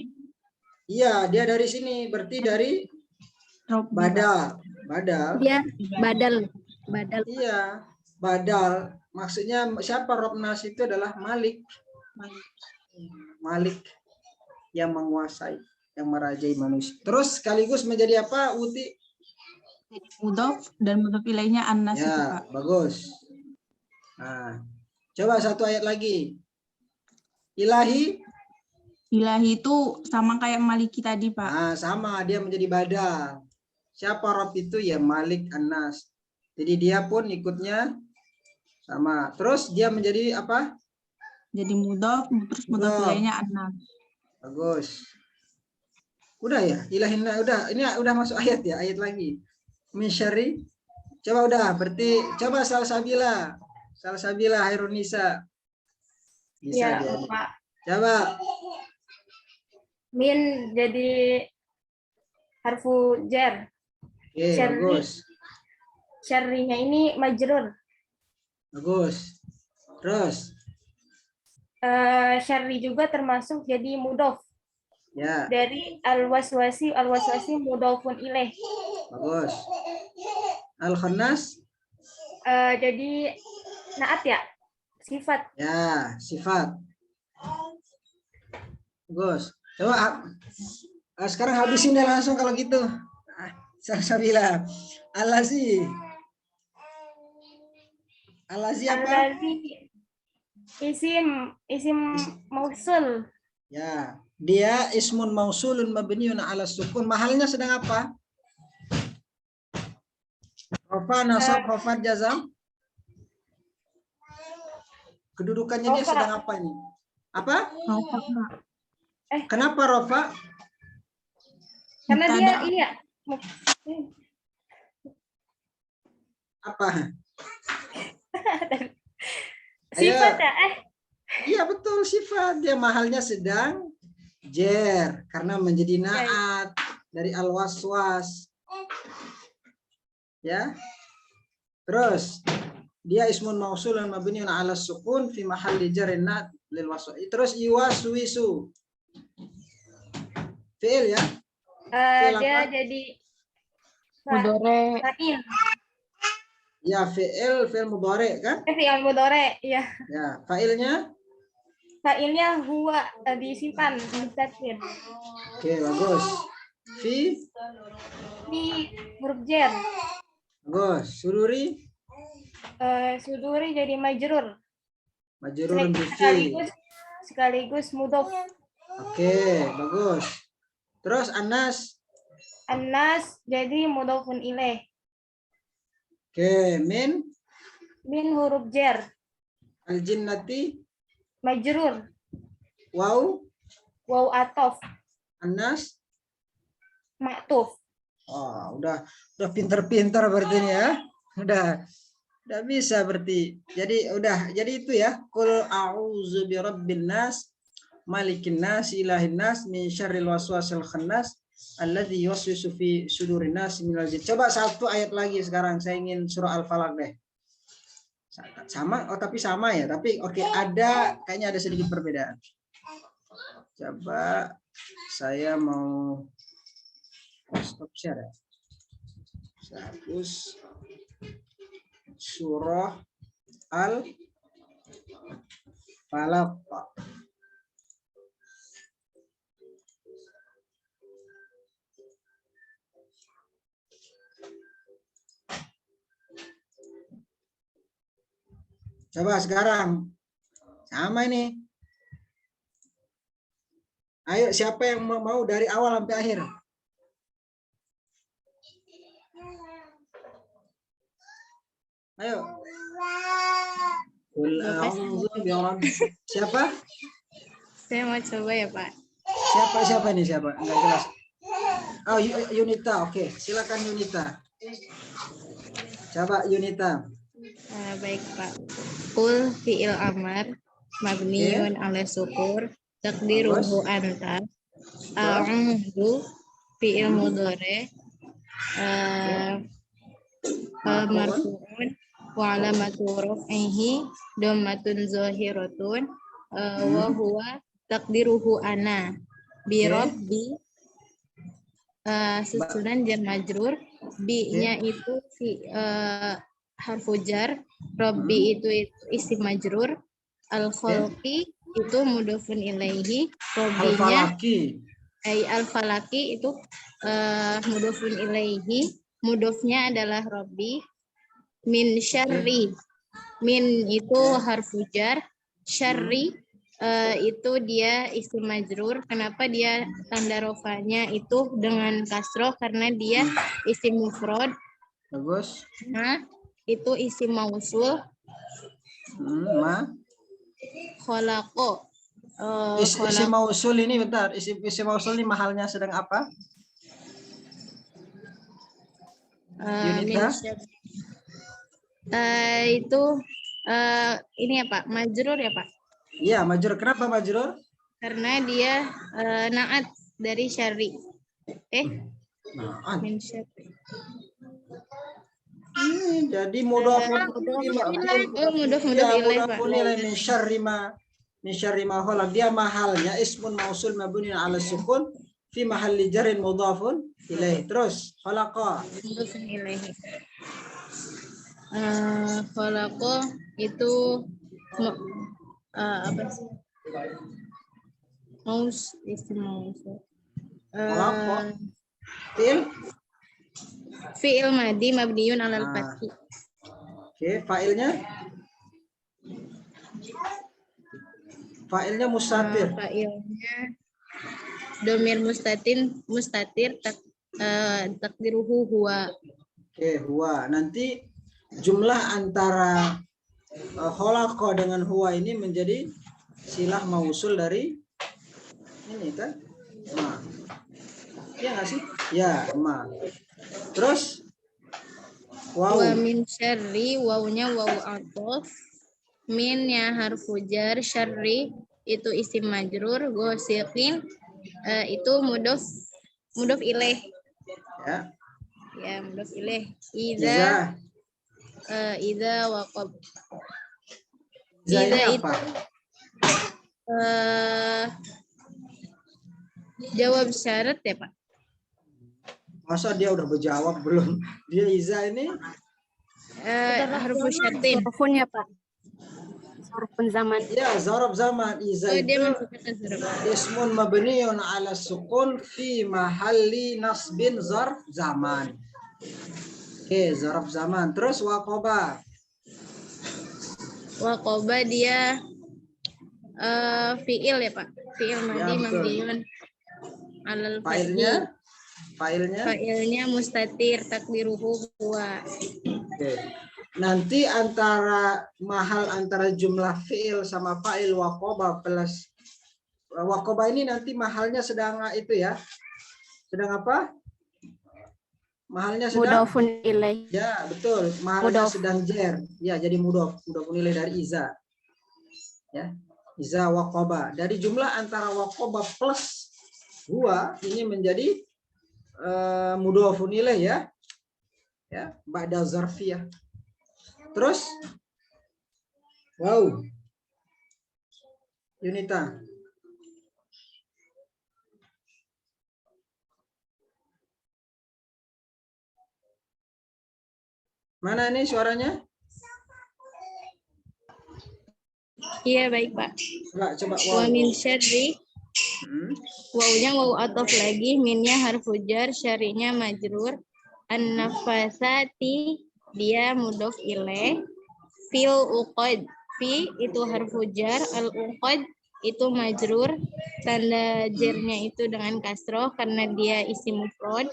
Iya, dia dari sini, berarti dari Robbi, badal. Dia badal. Iya, badal. Maksudnya siapa Robnas itu adalah Malik. Malik yang menguasai, yang merajai manusia. Terus sekaligus menjadi apa, Uti? Mudhof dan mudhof ilaihnya Anas itu Ya, Pak. bagus. Nah, coba satu ayat lagi. Ilahi. Ilahi itu sama kayak Maliki tadi Pak. Nah, sama, dia menjadi badal. Siapa Rob itu? Ya Malik Anas. Jadi dia pun ikutnya sama. Terus dia menjadi apa? Jadi mudhof, terus mudhof ilaihnya Anas. Bagus. Udah ya? Ilahinna udah. Ini udah masuk ayat ya? Ayat lagi. Min syarri. Coba udah, berarti coba Salsabila Hairunisa. Bisa Ya, jadi. Pak. Coba. Min jadi harfu jar. Oke, Syarri. bagus. Syarrinya ini majrur. Bagus. Terus. Syarri juga termasuk jadi mudhof. Ya. Dari al-waswasi mudhofun ilaih. Bagus. Al-Khannas. Jadi naat ya, sifat. Ya, sifat. Bagus. Coba sekarang habisin deh langsung kalau gitu. Salsabila. Alazi apa? Alazi isim mausul. Ya, dia ismun mausulun mabniun ala sukun. Mahalnya sedang apa? Rafa, nasab, rafat, jazam. Kedudukannya dia sedang apa ini? Apa? Kenapa Rafa? Karena dia iya. Apa? Sifat ya? Iya betul, sifat. Dia mahalnya sedang jer karena menjadi naat dari al-waswas. Ya. Terus dia ismun mausulun mabniun ala sukun fi mahalli jarrin naat lil waswas. Terus iwaswisu. Fi'il ya? Dia jadi Mudore. fa'il. Ya, fi'il mudhari kan? Fi'il mudhari, iya. Ya, fa'ilnya? Fa'ilnya huwa disimpan mustatir. Oke, bagus. Fi huruf jar. Bagus. Sururi? Suduri jadi majrur. Majrurun bi fi. Sekaligus mudhof. Oke, bagus. Terus Anas. Anas jadi mudhofun ilaih. Oke, min Huruf jar. al-jinnati Majrur. waw Waw atof. Anas. Maktuf. Oh, udah pinter-pinter berarti ini ya. Udah bisa berarti. Jadi itu ya. Qul a'udzu birabbin nas, malikin nas, ilahin nas, min syarril waswasil khannas, alladzi yuwaswisu fi sudurin nas minal jin. Coba satu ayat lagi sekarang. Saya ingin surah Al-Falaq deh. Sama, tapi sama ya. Tapi oke, kayaknya ada sedikit perbedaan. Coba saya mau stop share ya. Saya hapus surah Al-Falaq. Coba sekarang sama ini. Ayo, siapa yang mau dari awal sampai akhir? Ayo. Siapa? Saya mau coba ya, Pak. Siapa nih siapa? Enggak jelas. Oh, Yunita. Oke, silakan Yunita. Coba Yunita. Baik, Pak. Qul fi'il amar mabniun ala syukur takdiruhu anta. A'udzu fi'il mudhari marfu'un wa alamatu raf'ihi dhammatun zahiratun wa huwa takdiruhu ana bi rabbi susunan jar majrur bi-nya itu harfu jar, rabbi itu isim majrur, al-khalqi itu mudhofun ilaihi, rabbinya al-falaki itu mudhofun ilaihi, mudhofnya adalah rabbi, min syarri, min itu harfu jar, syarri itu dia isim majrur. Kenapa dia tanda rofanya itu dengan kasroh? Karena dia isim mufrad. Bagus. Nah, itu isim mausul. Kholaqo. Isim mausul ini bentar. Isim mausul ini mahalnya sedang apa? Yunita? Itu ini ya Pak, majrur ya Pak? Iya, majrur. Kenapa majrur? Karena dia naat dari syarri. Naat. Min syarri. Jadi mudhaf ilaih min syarri ma khalaq. Dia mahalnya ismun mausul mabni ala sukun fi mahalli jarrin mudhafun ilaih. Terus khalaqa Mudhafun ilaihi. Khalaqa itu apa sih? Isim mausul. Khalaqa Fi'il madi mabniun alal fathi. Oke, fa'ilnya mustatir. Fa'ilnya domir mustatir takdiruhu huwa. Oke, huwa. Nanti jumlah antara khalaqa dengan huwa ini menjadi silah mausul dari ini kan? Ma. Iya nggak sih? Ya, ma. Terus Wa min syarri, wawunya wawu atof, minnya harfu jar, syarri itu isim majrur, gosiqin itu mudhof ilaih. Ya, mudhof ilaih. Idza waqab. Idza itu jawab syarat ya Pak? Masa dia udah berjawab belum? Dia Iza ini harfu syartin. Zarfun ya Pak. Zarfun zaman. Ya, zarf zaman. Iza itu ismun mabniun ala sukun fi mahalli nasbin zarf zaman. Oke, zarf zaman. Terus waqaba. Waqoba dia fiil ya Pak. Fiil madi betul. mabniun alal Failnya, fathi. Failnya mustatir takdiruhu huwa. Oke. Nanti antara mahal antara jumlah fiil sama fa'il waqoba plus waqoba ini nanti mahalnya sedang itu ya. Sedang apa? Mahalnya sedang Mudhafun ilaih. ya, betul. Mahalnya Mudhaf. sedang jer. Ya, jadi mudhaf nilai dari iza. Ya. Iza waqoba. Dari jumlah antara waqoba plus huwa ini menjadi mudhafun ilaih ya. Ya, ba'da zarfiyah. Terus wow. Yunita. Mana nih suaranya? Iya baik Pak. Coba Wa min syarri. Wawunya waw atof lagi, minnya harfu jar, syarinya majrur. An-nafasati dia mudhof ilaih. Fil uqad, fi itu harfu jar, al uqad itu majrur. Tanda jarnya itu dengan kasroh karena dia isim mufrad.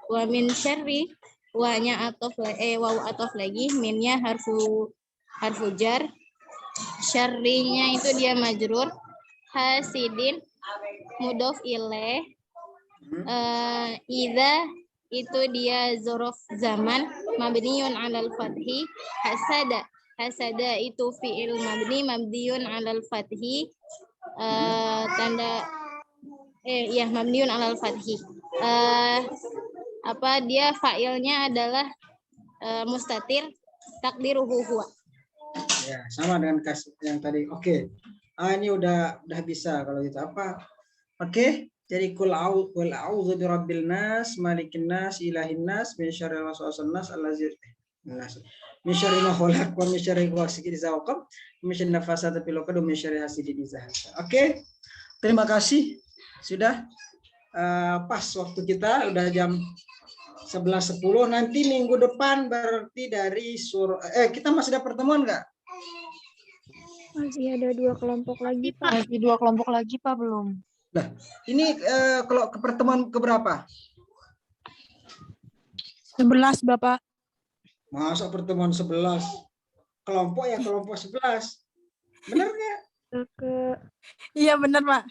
Wa min syarri, wa-nya atof waw atof lagi, minnya harfu jar. Syarrinya itu dia majrur. Hasidin mudhof ilaih. Idza itu dia zorof zaman mabniun alal fathi. Hasada itu fi'il mabniun alal fathi. Mabniun alal fathi. Dia fa'ilnya adalah mustatir takdiruhu huwa. Ya, sama dengan yang tadi. Oke. Ini udah bisa kalau gitu apa? Oke. Jadi kul a'udzu birabbil nas, malikin nas, ilahin nas, min syarril waswasil nas, allazi nas. Min syarri ma khalaq wa min syarri ghasiqin idza waqab, min syarri nafasati fil 'uqad, wa min syarri hasidin idza hasad. Oke. Terima kasih. Sudah pas waktu kita udah jam 11.10. Nanti minggu depan berarti dari kita masih ada pertemuan nggak? Masih ada 2 kelompok lagi, Pak. Masih 2 kelompok lagi, Pak, belum. Nah, ini kalau ke pertemuan keberapa? 11, Bapak. Masa pertemuan 11? Kelompok ya kelompok 11. Benar nggak? Iya, benar, Pak.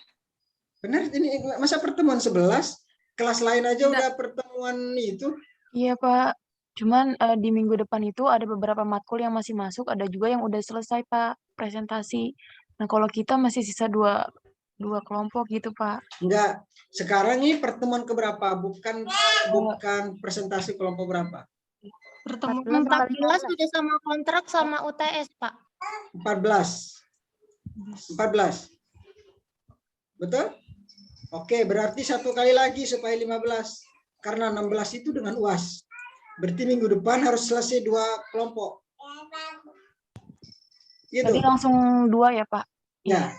Benar, ini masa pertemuan 11? Kelas lain aja udah pertemuan itu. Iya, Pak. Cuman di minggu depan itu ada beberapa matkul yang masih masuk, ada juga yang udah selesai, Pak, presentasi. Nah, kalau kita masih sisa dua kelompok gitu, Pak. Enggak. Sekarang ini pertemuan keberapa? Bukan presentasi kelompok berapa? Pertemuan 14 sudah sama kontrak sama UTS, Pak. 14. Betul? Oke, berarti 1 kali lagi supaya 15. Karena 16 itu dengan UAS. Berarti minggu depan harus selesai 2 kelompok. Gitu. Jadi langsung 2 ya, Pak? Ya.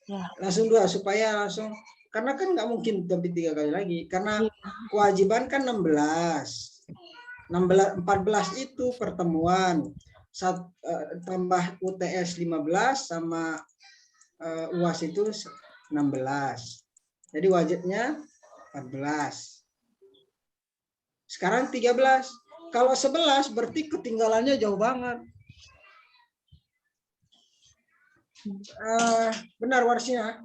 Ya. Langsung 2 supaya langsung, karena kan nggak mungkin tapi 3 kali lagi. Karena kewajiban kan 16. 14 itu pertemuan. Tambah UTS 15 sama UAS itu 16. Jadi wajibnya 14. Sekarang 13. Kalau 11 berarti ketinggalannya jauh banget. Benar Warsina.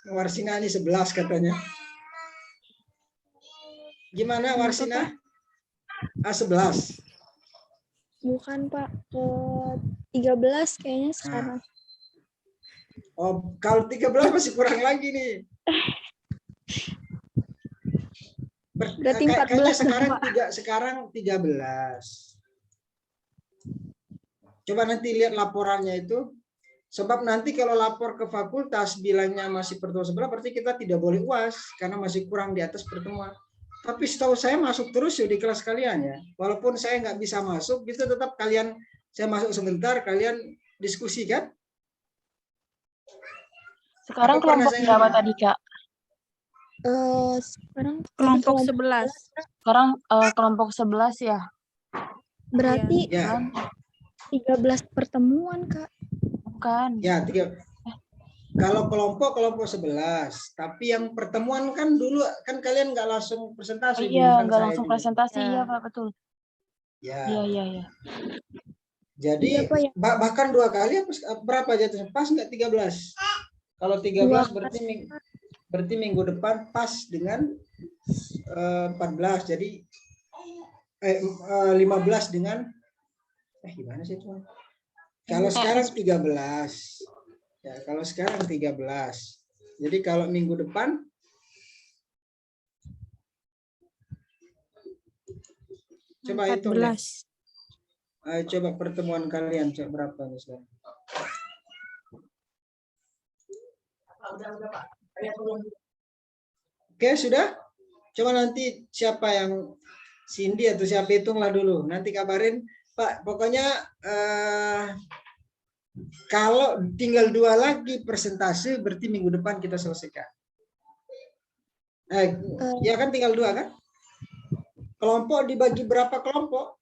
Warsina ini 11 katanya. Gimana Warsina? 11. Bukan, Pak. Ke 13 kayaknya sekarang. Oh, kalau 13 masih kurang lagi nih. Berarti 14 sekarang 13. Coba nanti lihat laporannya itu. Sebab nanti kalau lapor ke fakultas bilangnya masih pertemuan sebelah, berarti kita tidak boleh UAS karena masih kurang di atas pertemuan. Tapi setahu saya masuk terus ya di kelas kalian ya. Walaupun saya nggak bisa masuk, gitu tetap kalian, saya masuk sebentar, kalian diskusi kan? Sekarang kelompok berapa tadi, Kak? Sekarang Kelompok 11. Sekarang kelompok 11 ya? Berarti Ya. 13 pertemuan, Kak. bukan. Ya, 3. Kalau kelompok 11, tapi yang pertemuan kan dulu kan kalian nggak langsung presentasi, Iya, bukan nggak saya langsung juga. presentasi, Ya. iya Pak, betul. Ya. Iya. Jadi Iya, Pak, ya. bahkan 2 kali berapa jatuhnya? Pas nggak 13? Kalau 13 berarti minggu depan pas dengan 14. Jadi 15 dengan gimana sih itu? Kalau sekarang 13. Ya, kalau sekarang 13. Jadi kalau minggu depan coba hitung deh. Ayo coba pertemuan kalian coba berapa nih sekarang? Oke, sudah? Coba nanti siapa yang Cindy atau siapa hitunglah dulu. Nanti kabarin, Pak. Pokoknya kalau tinggal 2 lagi persentase, berarti minggu depan kita selesaikan. Ya kan tinggal 2 kan? Kelompok dibagi berapa kelompok?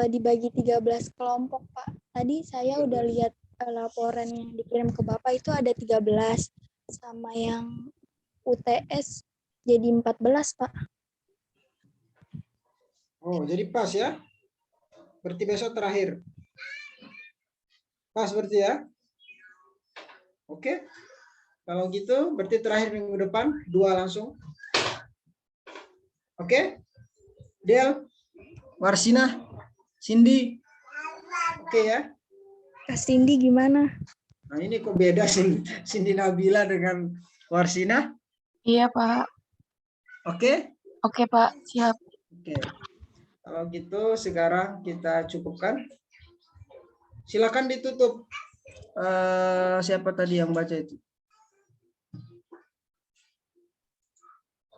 Dibagi 13 kelompok, Pak. Tadi saya udah lihat laporan yang dikirim ke Bapak itu ada 13. Sama yang UTS jadi 14, Pak. Oh, jadi pas ya? Berarti besok terakhir. Pas berarti ya? Oke. Kalau gitu berarti terakhir minggu depan 2 langsung. Oke? Del, Warsina, Cindy. Oke ya? Kak Cindy gimana? Nah, ini kok beda Cindy Nabila dengan Warsina? Iya, Pak. Oke? Oke, Pak. Siap. Oke. Kalau gitu sekarang kita cukupkan. Silakan ditutup. Siapa tadi yang baca itu?